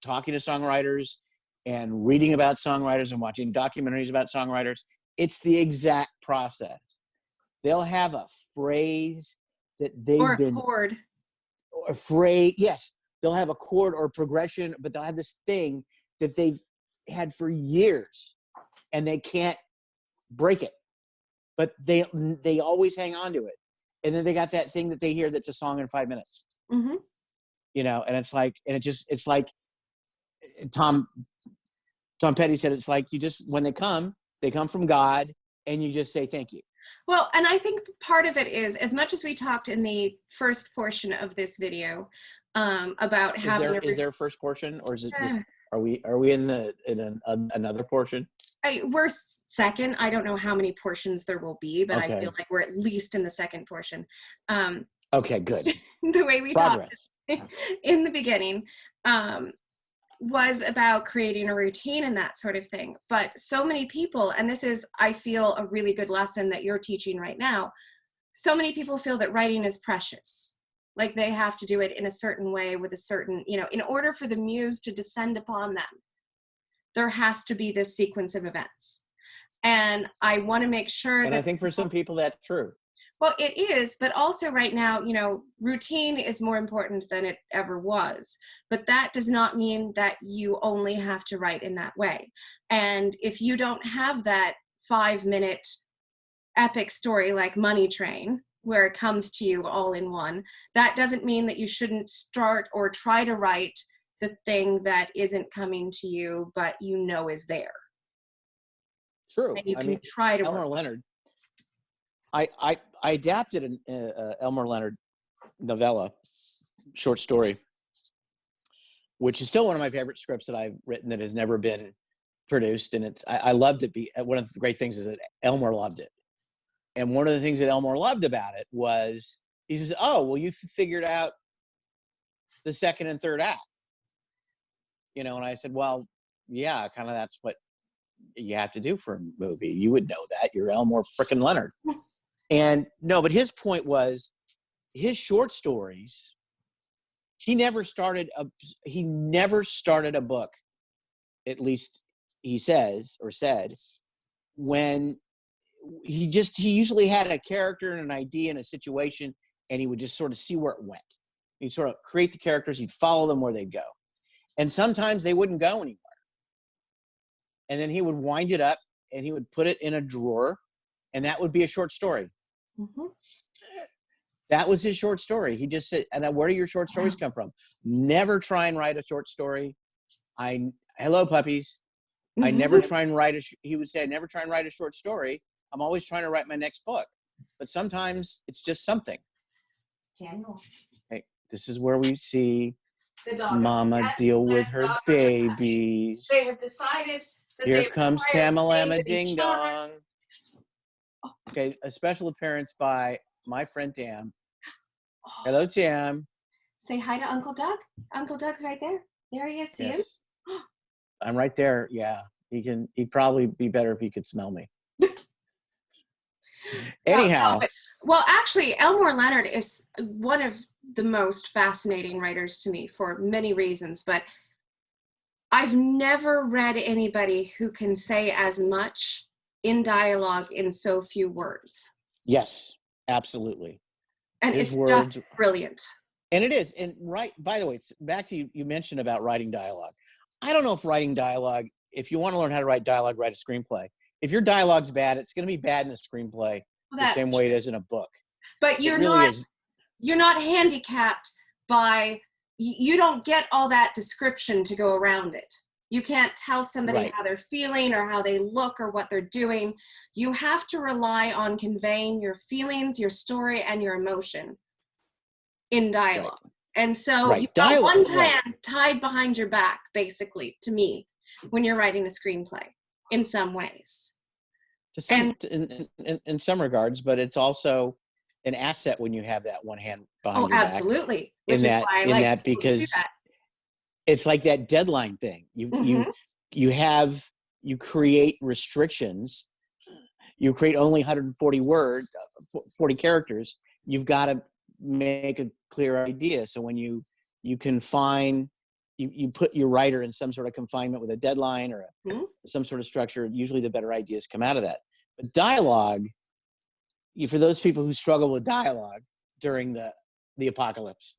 talking to songwriters and reading about songwriters and watching documentaries about songwriters. It's the exact process. They'll have a phrase that Or they've a been chord. afraid. Yes, they'll have a chord or progression, but they'll have this thing that they've had for years and they can't break it. But they always hang on to it. And then they got that thing that they hear that's a song in 5 minutes. Mm-hmm. You know, and it's like Tom Petty said, it's like when they come from God, and you just say thank you. Well, and I think part of it is, as much as we talked in the first portion of this video about having is there a first portion, or is it just, are we in another portion? We're second. I don't know how many portions there will be, but okay. I feel like we're at least in the second portion. Okay, good. The way we talked in the beginning was about creating a routine and that sort of thing. But so many people, and this is, I feel, a really good lesson that you're teaching right now. So many people feel that writing is precious. Like they have to do it in a certain way with a certain, in order for the muse to descend upon them, there has to be this sequence of events. And I want to make sure and I think for some people that's true. Well, it is, but also right now, routine is more important than it ever was. But that does not mean that you only have to write in that way. And if you don't have that 5-minute epic story like Money Train, where it comes to you all in one, that doesn't mean that you shouldn't start or try to write the thing that isn't coming to you, but is there. True. And you can try to Elmore Leonard. I adapted an Elmore Leonard novella, short story, which is still one of my favorite scripts that I've written that has never been produced. And I loved it. One of the great things is that Elmore loved it. And one of the things that Elmore loved about it was, he says, "Oh, well, you figured out the second and third act." And I said, "Well, yeah, kind of that's what you have to do for a movie. You would know that. You're Elmore frickin' Leonard." And no, but his point was, his short stories, he never started a book, at least he said, when he usually had a character and an idea and a situation, and he would just sort of see where it went. He'd sort of create the characters, he'd follow them where they'd go. And sometimes they wouldn't go anywhere. And then he would wind it up and he would put it in a drawer, and that would be a short story. Mm-hmm. That was his short story. He just said, "And where do your short stories come from?" Never try and write a short story. Hello, puppies. I never try and write he would say, "I never try and write a short story. I'm always trying to write my next book." But sometimes it's just something. Daniel. Hey, this is where we see Mama deal with her babies. They have decided that here comes Tamalama Ding Dong. Okay, a special appearance by my friend Tam. Hello, Tam. Say hi to Uncle Doug. Uncle Doug's right there. There he is. See him? I'm right there. Yeah, he'd probably be better if he could smell me. Anyhow. Well, actually, Elmore Leonard is one of the most fascinating writers to me for many reasons, but I've never read anybody who can say as much in dialogue in so few words. Yes, absolutely. And His it's just words, brilliant. and it is. And right, by the way, back to you, you mentioned about writing dialogue. I don't know if writing dialogue, if you want to learn how to write dialogue, write a screenplay. If your dialogue's bad, it's going to be bad in a screenplay the That, same way it is in a book. but It really is. you're not handicapped by, you don't get all that description to go around it. You can't tell somebody Right. how they're feeling or how they look or what they're doing. You have to rely on conveying your feelings, your story, and your emotion in dialogue. Right. And so Right. you've got one Right. hand tied behind your back, basically, to me, when you're writing a screenplay in some ways. To some, And in some regards, but it's also an asset when you have that one hand oh, behind your back. absolutely, which is why I In like that people to do because that. it's like that deadline thing. Mm-hmm. You create restrictions. You create only 140 words, 40 characters. You've got to make a clear idea. So when you confine, you put your writer in some sort of confinement with a deadline or Mm-hmm. some sort of structure, usually the better ideas come out of that. But dialogue, for those people who struggle with dialogue during the apocalypse,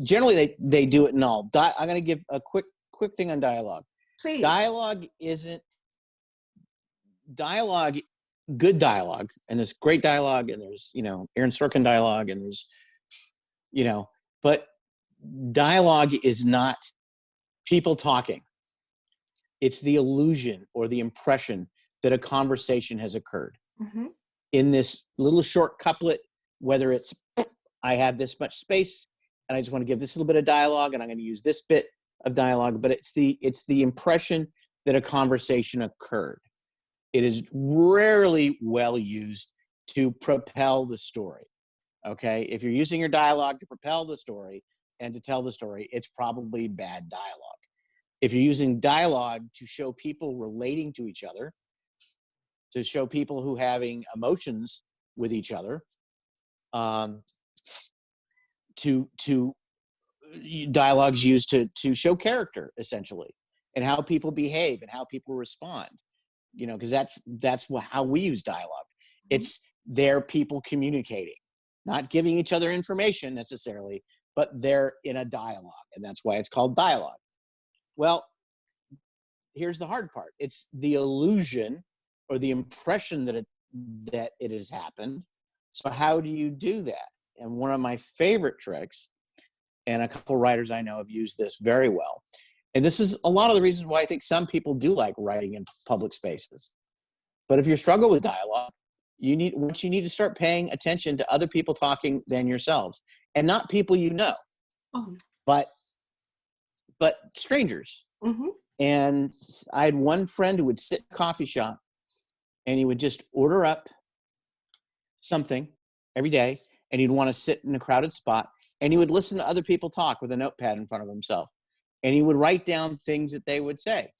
generally they do it in all. I'm going to give a quick thing on dialogue. Please. Dialogue, good dialogue, and there's great dialogue, and there's Aaron Sorkin dialogue, and there's but dialogue is not people talking. It's the illusion or the impression that a conversation has occurred. Mm-hmm. In this little short couplet, whether it's I have this much space and I just want to give this little bit of dialogue and I'm going to use this bit of dialogue, but it's the impression that a conversation occurred. It is rarely well used to propel the story. Okay, if you're using your dialogue to propel the story and to tell the story, it's probably bad dialogue. If you're using dialogue to show people relating to each other, to show people who having emotions with each other, to dialogues used to show character essentially, and how people behave and how people respond. Because that's how we use dialogue. It's their people communicating, not giving each other information necessarily, but they're in a dialogue, and that's why it's called dialogue. Well, here's the hard part. It's the illusion or the impression that it has happened. So how do you do that? And one of my favorite tricks, and a couple writers I know have used this very well, and this is a lot of the reasons why I think some people do like writing in public spaces. But if you struggle with dialogue, you need to start paying attention to other people talking than yourselves, and not people but strangers. Mm-hmm. And I had one friend who would sit in a coffee shop and he would just order up something every day, and he'd want to sit in a crowded spot, and he would listen to other people talk with a notepad in front of himself, and he would write down things that they would say.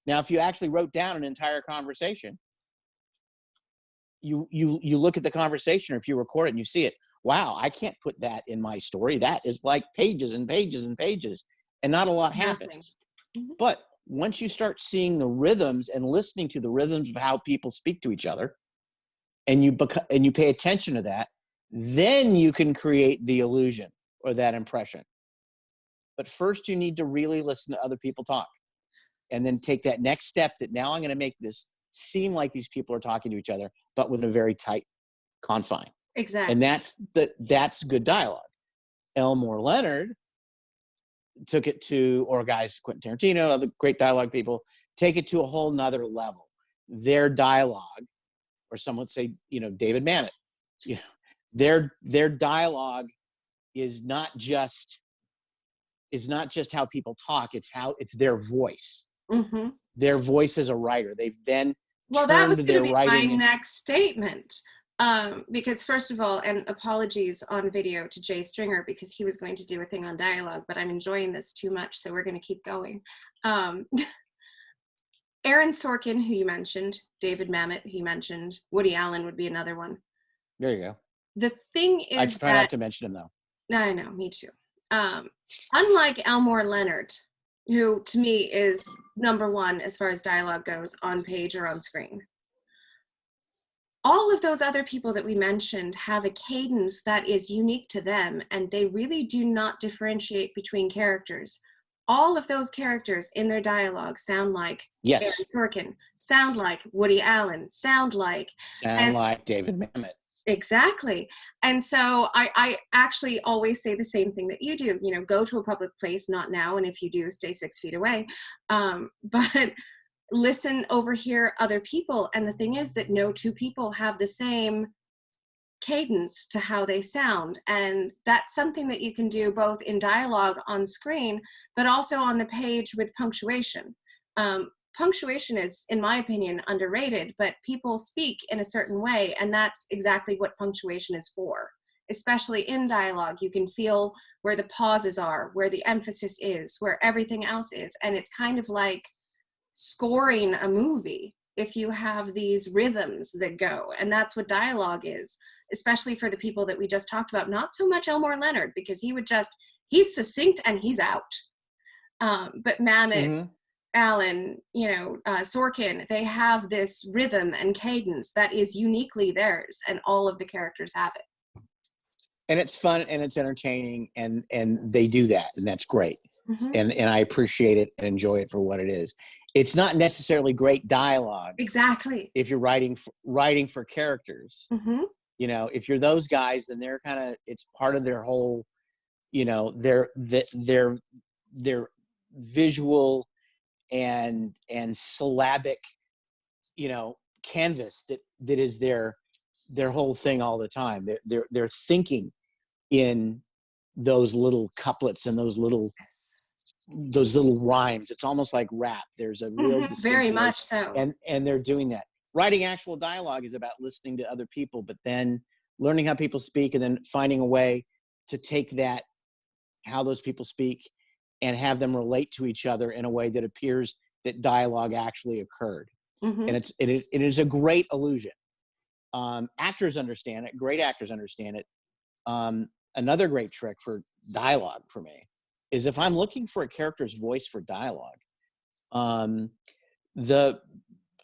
Now, if you actually wrote down an entire conversation, you look at the conversation, or if you record it and you see it, wow, I can't put that in my story. That is like pages and pages and pages, and not a lot happens. Mm-hmm. But once you start seeing the rhythms and listening to the rhythms of how people speak to each other, and you pay attention to that, then you can create the illusion or that impression. But first, you need to really listen to other people talk, and then take that next step that now I'm going to make this seem like these people are talking to each other, but with a very tight confine. Exactly. And that's good dialogue. Elmore Leonard took it to, or guys, Quentin Tarantino, other great dialogue people, take it to a whole nother level. Their dialogue, or some would say, David Mamet, their dialogue is not just how people talk, it's their voice. Mm-hmm. Their voice as a writer. They've then that was turned going to their be writing. My next statement. Because first of all, and apologies on video to Jay Stringer, because he was going to do a thing on dialogue, but I'm enjoying this too much, so we're going to keep going. Aaron Sorkin, who you mentioned, David Mamet, who you mentioned, Woody Allen would be another one. There you go. The thing is, I try not to mention him though. No, I know, me too. Unlike Elmore Leonard, who to me is number one as far as dialogue goes, on page or on screen, all of those other people that we mentioned have a cadence that is unique to them, and they really do not differentiate between characters. All of those characters in their dialogue sound like Aaron Yes. Sorkin, sound like Woody Allen, sound like, Sound and like David Mamet. exactly. And so I actually always say the same thing that you do, you know, go to a public place, not now, and if you do, stay 6 feet away. But listen, overhear other people. And the thing is that no two people have the same cadence to how they sound. And that's something that you can do both in dialogue on screen, but also on the page with punctuation. Punctuation is, in my opinion, underrated, but people speak in a certain way, and that's exactly what punctuation is for. Especially in dialogue, you can feel where the pauses are, where the emphasis is, where everything else is. And it's kind of like scoring a movie if you have these rhythms that go, and that's what dialogue is, especially for the people that we just talked about. Not so much Elmore Leonard, because he's succinct and he's out. But Mamet, Mm-hmm. Allen, you know, Sorkin, they have this rhythm and cadence that is uniquely theirs, and all of the characters have it. And it's fun and it's entertaining, and they do that, and that's great. Mm-hmm. And I appreciate it and enjoy it for what it is. It's not necessarily great dialogue. Exactly. If you're writing for characters, Mm-hmm. you know, if you're those guys, then they're kind of, it's part of their whole, you know, their visual and syllabic, you know, canvas that is their whole thing all the time. They're thinking in those little couplets and those little rhymes. It's almost like rap. There's a real Mm-hmm. distinct Very voice, much so. and they're doing that. Writing actual dialogue is about listening to other people, but then learning how people speak, and then finding a way to take that, how those people speak, and have them relate to each other in a way that appears that dialogue actually occurred. Mm-hmm. And it is a great illusion. Actors understand it. Great actors understand it. Another great trick for dialogue for me is, if I'm looking for a character's voice for dialogue,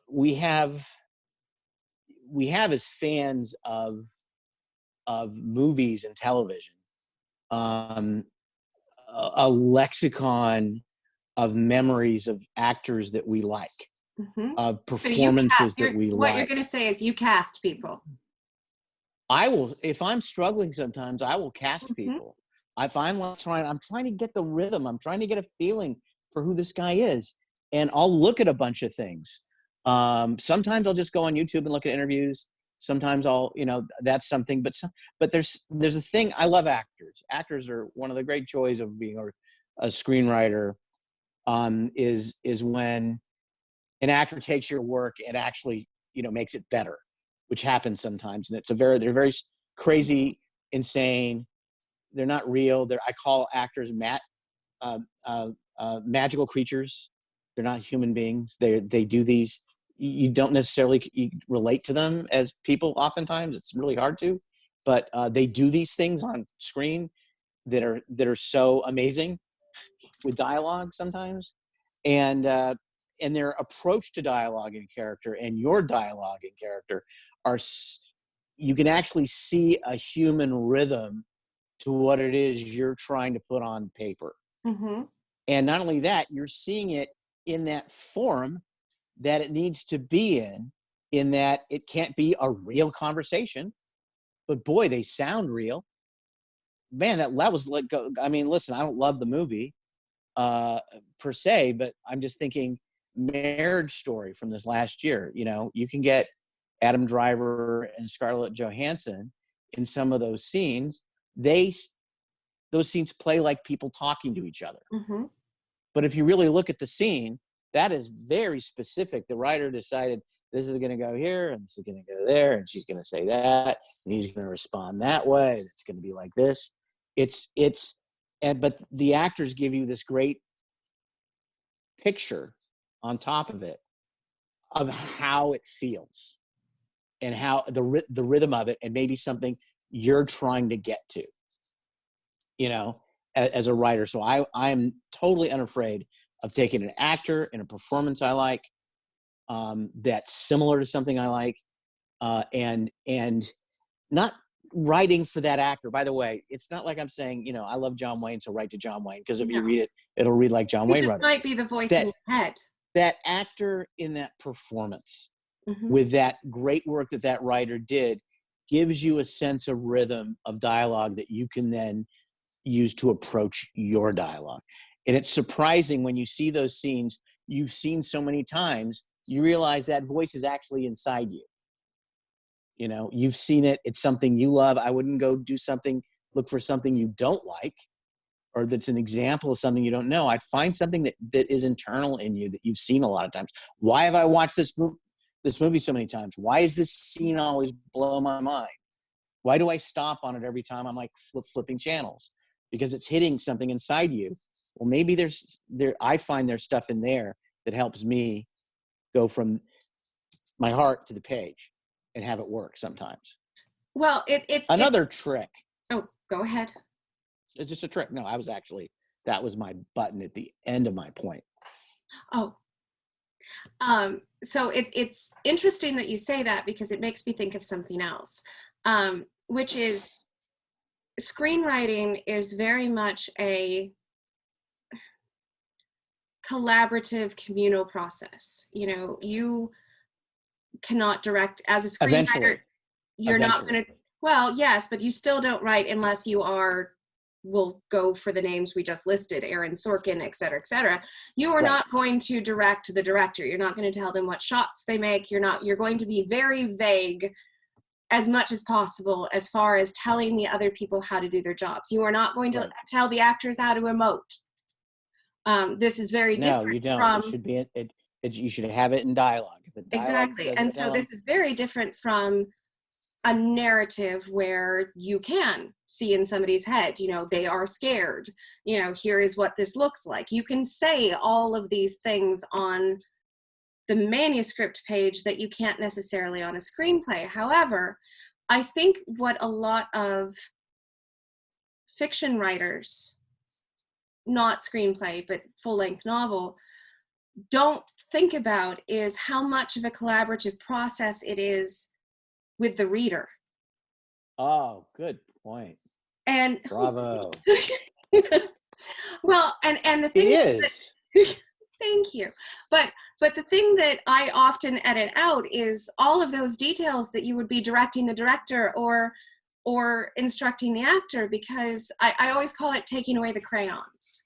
we have as fans of movies and television, a lexicon of memories of actors that we like, Mm-hmm. of performances that we what like. you're going to say is you cast people. I will, if I'm struggling sometimes, I will cast Mm-hmm. people. If I'm trying to get the rhythm, I'm trying to get a feeling for who this guy is, and I'll look at a bunch of things. Sometimes I'll just go on YouTube and look at interviews. Sometimes I'll, you know, that's something, but there's a thing. I love actors. Actors are one of the great joys of being a screenwriter, is when an actor takes your work and actually, you know, makes it better, which happens sometimes. And they're very crazy, insane. They're not real. I call actors magical creatures. They're not human beings. They do these. You don't necessarily relate to them as people. Oftentimes, it's really hard to, but they do these things on screen that are so amazing with dialogue sometimes, and their approach to dialogue and character, and your dialogue and character are. You can actually see a human rhythm to what it is you're trying to put on paper. Mm-hmm. And not only that, you're seeing it in that form that it needs to be in that it can't be a real conversation, but boy, they sound real. Man, that was like, I mean, listen, I don't love the movie per se, but I'm just thinking Marriage Story from this last year. You know, you can get Adam Driver and Scarlett Johansson in some of those scenes. Those scenes play like people talking to each other. Mm-hmm. But if you really look at the scene, that is very specific. The writer decided this is going to go here, and this is going to go there, and she's going to say that, and he's going to respond that way, and it's going to be like this. But the actors give you this great picture on top of it of how it feels, and how the rhythm of it, and maybe something you're trying to get to, you know, as a writer. So I am totally unafraid of taking an actor in a performance I like, that's similar to something I like, and not writing for that actor. By the way, it's not like I'm saying, you know, I love John Wayne, so write to John Wayne, because if you No, read it, it'll read like John you Wayne just wrote it. might be the voice in That your head. that actor in that performance, Mm-hmm. with that great work that that writer did, gives you a sense of rhythm of dialogue that you can then use to approach your dialogue. And it's surprising when you see those scenes you've seen so many times, you realize that voice is actually inside you. You know, you've seen it, it's something you love. I wouldn't go do something, look for something you don't like, or that's an example of something you don't know. I'd find something that is internal in you that you've seen a lot of times. Why have I watched this movie so many times? Why is this scene always blow my mind? Why do I stop on it every time I'm like flipping channels? Because it's hitting something inside you. Well, maybe I find there's stuff in there that helps me go from my heart to the page and have it work sometimes. Well, it's another trick. Oh, go ahead. It's just a trick. No, that was my button at the end of my point. Oh, so it's interesting that you say that, because it makes me think of something else, which is screenwriting is very much a collaborative communal process. You know, you cannot direct as a screenwriter. Eventually. You're not going to, well, yes, but you still don't write unless you will go for the names we just listed, Aaron Sorkin, et cetera, et cetera. You are not going to direct the director. You're not going to tell them what shots they make. You're going to be very vague as much as possible as far as telling the other people how to do their jobs. You are not going to tell the actors how to emote. This is very different. No, you don't. It should be, you should have it in dialogue. Exactly. And so this is very different from a narrative where you can see in somebody's head, you know, they are scared, you know, here is what this looks like. You can say all of these things on the manuscript page that you can't necessarily on a screenplay. However, I think what a lot of fiction writers, not screenplay, but full-length novel, don't think about is how much of a collaborative process it is with the reader. Oh, good point. And bravo. Well, and the thing is thank you. But the thing that I often edit out is all of those details that you would be directing the director or instructing the actor, because I always call it taking away the crayons.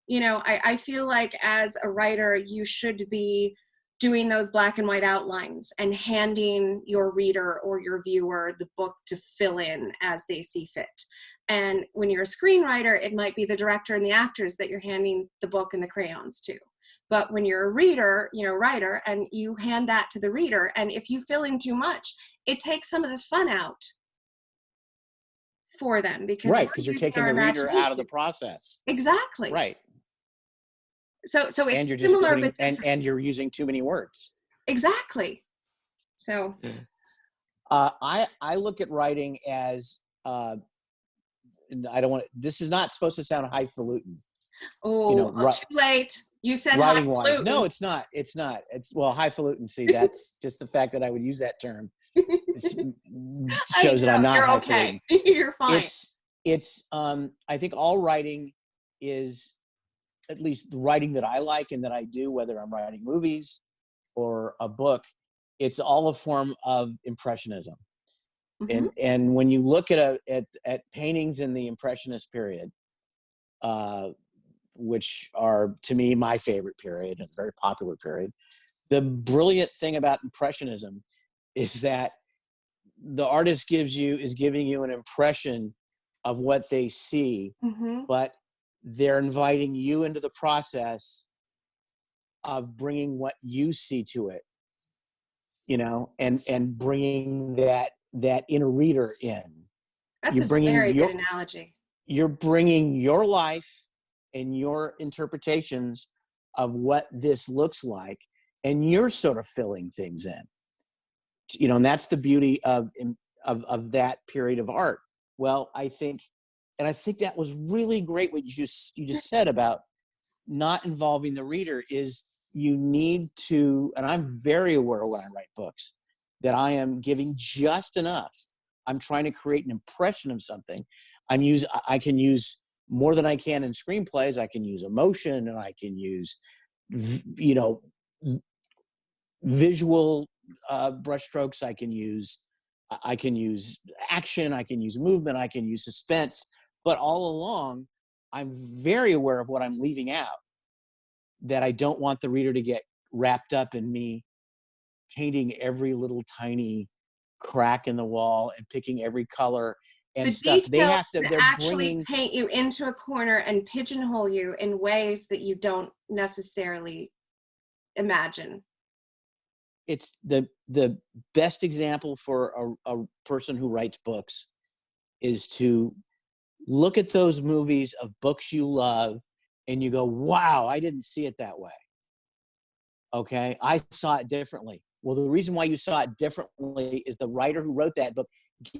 You know, I feel like as a writer, you should be doing those black and white outlines and handing your reader or your viewer the book to fill in as they see fit. And when you're a screenwriter, it might be the director and the actors that you're handing the book and the crayons to. But when you're a reader, you know, writer, and you hand that to the reader, and if you fill in too much, it takes some of the fun out for them, because you're taking the reader out of the process. Exactly. Right. So it's and you're similar, just and you're using too many words. Exactly. So I look at writing as I don't want to, this is not supposed to sound highfalutin. Oh, you know, too late. You said writing wise. No, it's not. It's well, highfalutin. See, that's just the fact that I would use that term shows that I'm not highfalutin. Okay. You're fine. It's I think all writing is, at least the writing that I like and that I do, whether I'm writing movies or a book, it's all a form of impressionism. Mm-hmm. And when you look at paintings in the Impressionist period, which are to me my favorite period and a very popular period, the brilliant thing about Impressionism is that the artist is giving you an impression of what they see, mm-hmm. but they're inviting you into the process of bringing what you see to it, you know, and bringing that inner reader in. That's a very good analogy. You're bringing your life and your interpretations of what this looks like, and you're sort of filling things in, you know, and that's the beauty of that period of art. Well, I think that was really great what you just said about not involving the reader. Is you need to, and I'm very aware when I write books, that I am giving just enough. I'm trying to create an impression of something. I can use more than I can in screenplays. I can use emotion, and I can use, you know, visual brushstrokes. I can use action. I can use movement. I can use suspense. But all along, I'm very aware of what I'm leaving out, that I don't want the reader to get wrapped up in me painting every little tiny crack in the wall and picking every color The and stuff. details can They're actually bringing, paint you into a corner and pigeonhole you in ways that you don't necessarily imagine. it's the best example for a person who writes books is to look at those movies of books you love and you go, wow, I didn't see it that way. Okay, I saw it differently. Well, the reason why you saw it differently is the writer who wrote that book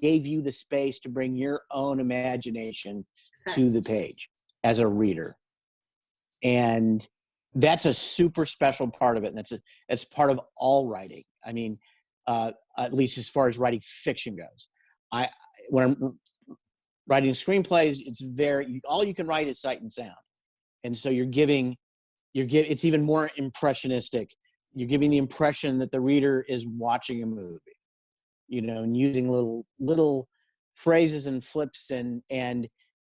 gave you the space to bring your own imagination to the page as a reader. And that's a super special part of it. And that's part of all writing. I mean, at least as far as writing fiction goes. When I'm writing screenplays, all you can write is sight and sound. And so it's even more impressionistic. You're giving the impression that the reader is watching a movie, and using little phrases and flips and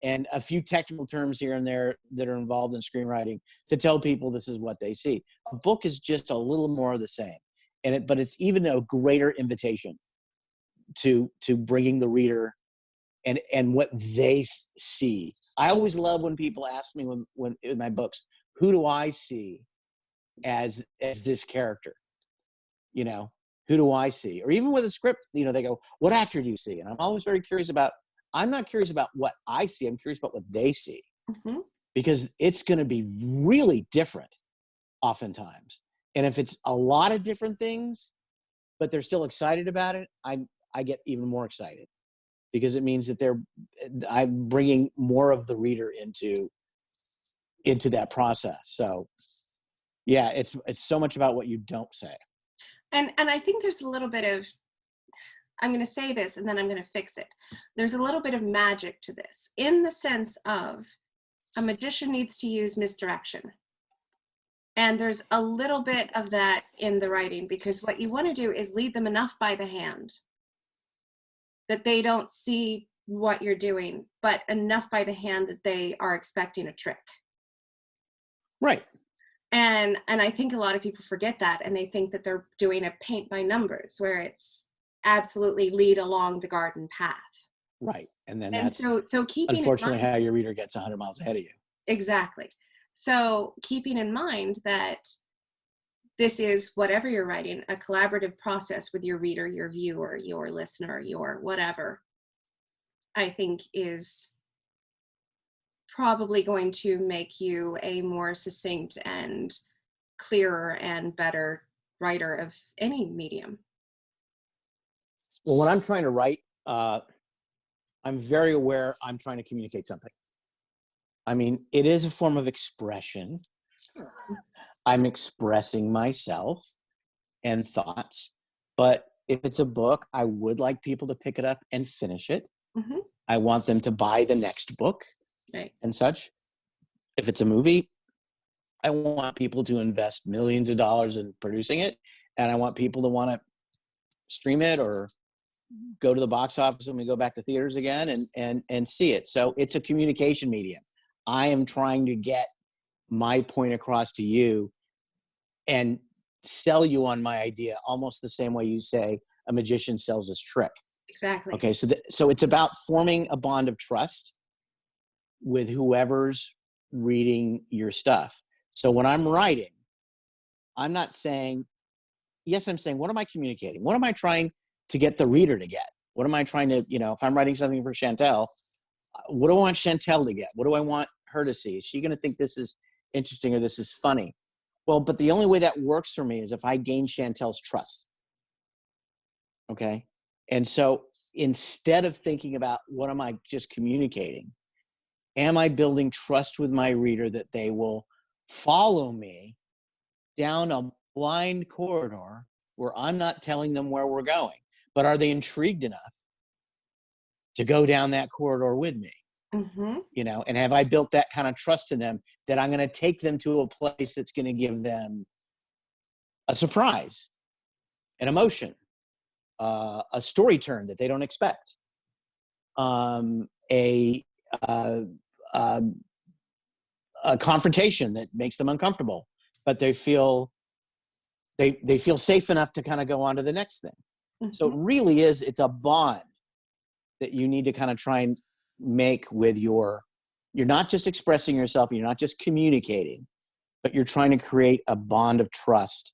a few technical terms here and there that are involved in screenwriting to tell people this is what they see. A book is just a little more of the same, but it's even a greater invitation to bringing the reader and what they see. I always love when people ask me when in my books, who do I see as this character? Who do I see? Or even with a script, they go, what actor do you see? And I'm always very curious I'm not curious about what I see. I'm curious about what they see. Mm-hmm. Because it's going to be really different oftentimes. And if it's a lot of different things, but they're still excited about it, I get even more excited, because it means that I'm bringing more of the reader into that process. So yeah, it's so much about what you don't say. And I think there's a little bit of, I'm going to say this and then I'm going to fix it. There's a little bit of magic to this, in the sense of a magician needs to use misdirection. And there's a little bit of that in the writing, because what you want to do is lead them enough by the hand that they don't see what you're doing, but enough by the hand that they are expecting a trick. Right. And I think a lot of people forget that, and they think that they're doing a paint by numbers, where it's absolutely lead along the garden path. Right. And then And that's so keeping unfortunately how your reader gets 100 miles ahead of you. Exactly. So keeping in mind that this is, whatever you're writing, a collaborative process with your reader, your viewer, your listener, your whatever, I think is probably going to make you a more succinct and clearer and better writer of any medium. Well, when I'm trying to write, I'm very aware I'm trying to communicate something. I mean, it is a form of expression. I'm expressing myself and thoughts, but if it's a book, I would like people to pick it up and finish it. Mm-hmm. I want them to buy the next book, right, and such. If it's a movie, I want people to invest millions of dollars in producing it, and I want people to want to stream it or go to the box office when we go back to theaters again and see it. So it's a communication medium. I am trying to get my point across to you and sell you on my idea, almost the same way you say a magician sells his trick. Exactly. Okay, so it's about forming a bond of trust with whoever's reading your stuff. So when I'm writing, I'm not saying, yes, I'm saying, what am I communicating? What am I trying to get the reader to get? What am I trying to, if I'm writing something for Chantelle, what do I want Chantelle to get? What do I want her to see? Is she going to think this is interesting or this is funny? Well, but the only way that works for me is if I gain Chantelle's trust. Okay. And so instead of thinking about what am I just communicating, am I building trust with my reader that they will follow me down a blind corridor where I'm not telling them where we're going, but are they intrigued enough to go down that corridor with me? Mm-hmm. You know, and have I built that kind of trust in them that I'm going to take them to a place that's going to give them a surprise, an emotion, a story turn that they don't expect, a, uh, uh, a confrontation that makes them uncomfortable, but they feel safe enough to kind of go on to the next thing. So it Mm-hmm. really is, it's a bond that you need to kind of try and make with you're not just expressing yourself, you're not just communicating, but you're trying to create a bond of trust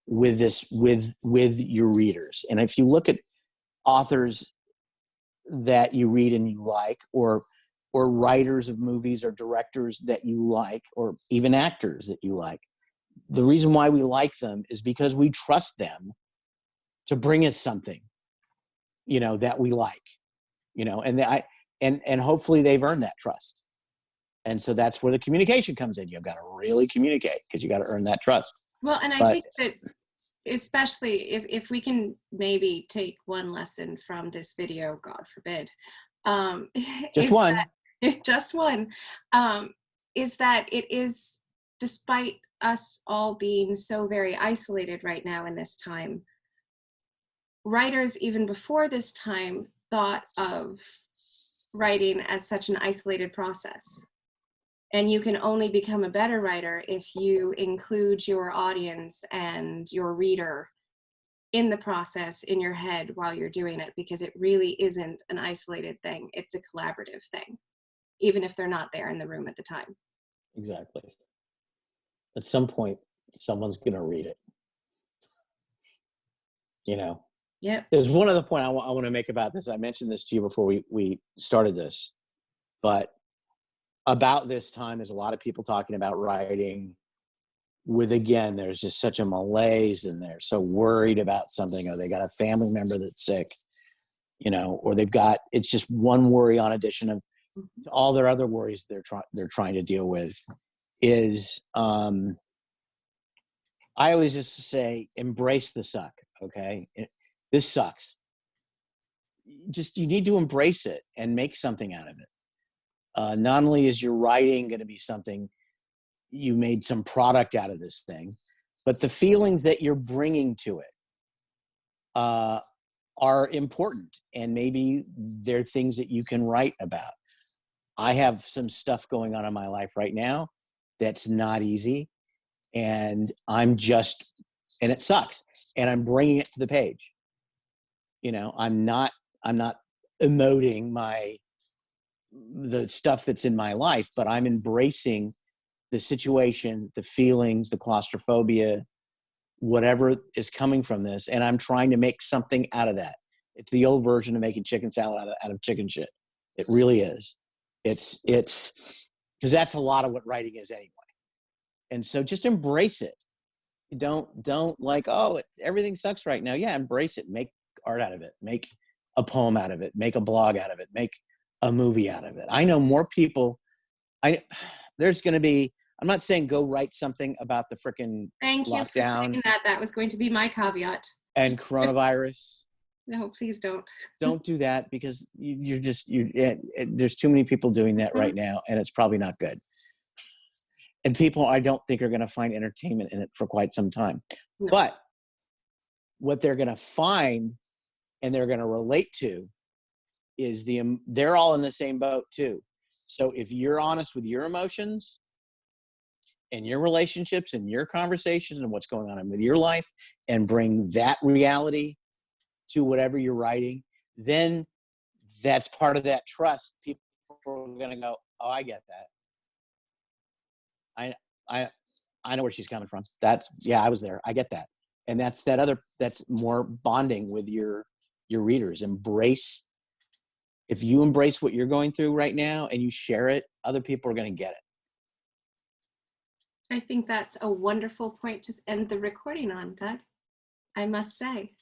with your readers. And if you look at authors that you read and you like, or writers of movies or directors that you like, or even actors that you like, the reason why we like them is because we trust them to bring us something, you know, that we like, you know, and hopefully they've earned that trust. And so that's where the communication comes in. You've got to really communicate because you got to earn that trust. Well, and I But think that especially if we can maybe take one lesson from this video, God forbid, just is one. that just one, is that it is, despite us all being so very isolated right now in this time, writers even before this time thought of writing as such an isolated process. And you can only become a better writer if you include your audience and your reader in the process in your head while you're doing it, because it really isn't an isolated thing. It's a collaborative thing, even if they're not there in the room at the time. Exactly. At some point, someone's going to read it. You know, Yep. there's one other point I want to make about this. I mentioned this to you before we started this, but about this time, there's a lot of people talking about writing with, again, there's just such a malaise and they're so worried about something, or they got a family member that's sick, you know, or it's just one worry on addition of all their other worries they're trying to deal with is, I always just say, embrace the suck. Okay. This sucks. You need to embrace it and make something out of it. Not only is your writing going to be something, you made some product out of this thing, but the feelings that you're bringing to it are important, and maybe they're things that you can write about. I have some stuff going on in my life right now that's not easy, and and it sucks, and I'm bringing it to the page. You know, I'm not emoting the stuff that's in my life, but I'm embracing the situation, the feelings, the claustrophobia, whatever is coming from this, and I'm trying to make something out of that. It's the old version of making chicken salad out of chicken shit. It really is. It's because that's a lot of what writing is anyway. And so just embrace it. Don't like, oh, everything sucks right now. Yeah, embrace it. Make art out of it. Make a poem out of it. Make a blog out of it. Make a movie out of it. I know more people. There's going to be. I'm not saying go write something about the frickin' Thank you for lockdown saying that. That was going to be my caveat. and coronavirus. No, please don't. Don't do that, because there's too many people doing that right now, and it's probably not good. And people, I don't think, are going to find entertainment in it for quite some time. No. But what they're going to find and they're going to relate to is they're all in the same boat too. So if you're honest with your emotions and your relationships and your conversations and what's going on with your life, and bring that reality to whatever you're writing, then that's part of that trust. People are going to go, oh, I get that. I know where she's coming from. I was there. I get that. And that's more bonding with your readers. If you embrace what you're going through right now and you share it, other people are going to get it. I think that's a wonderful point to end the recording on, Doug. I must say.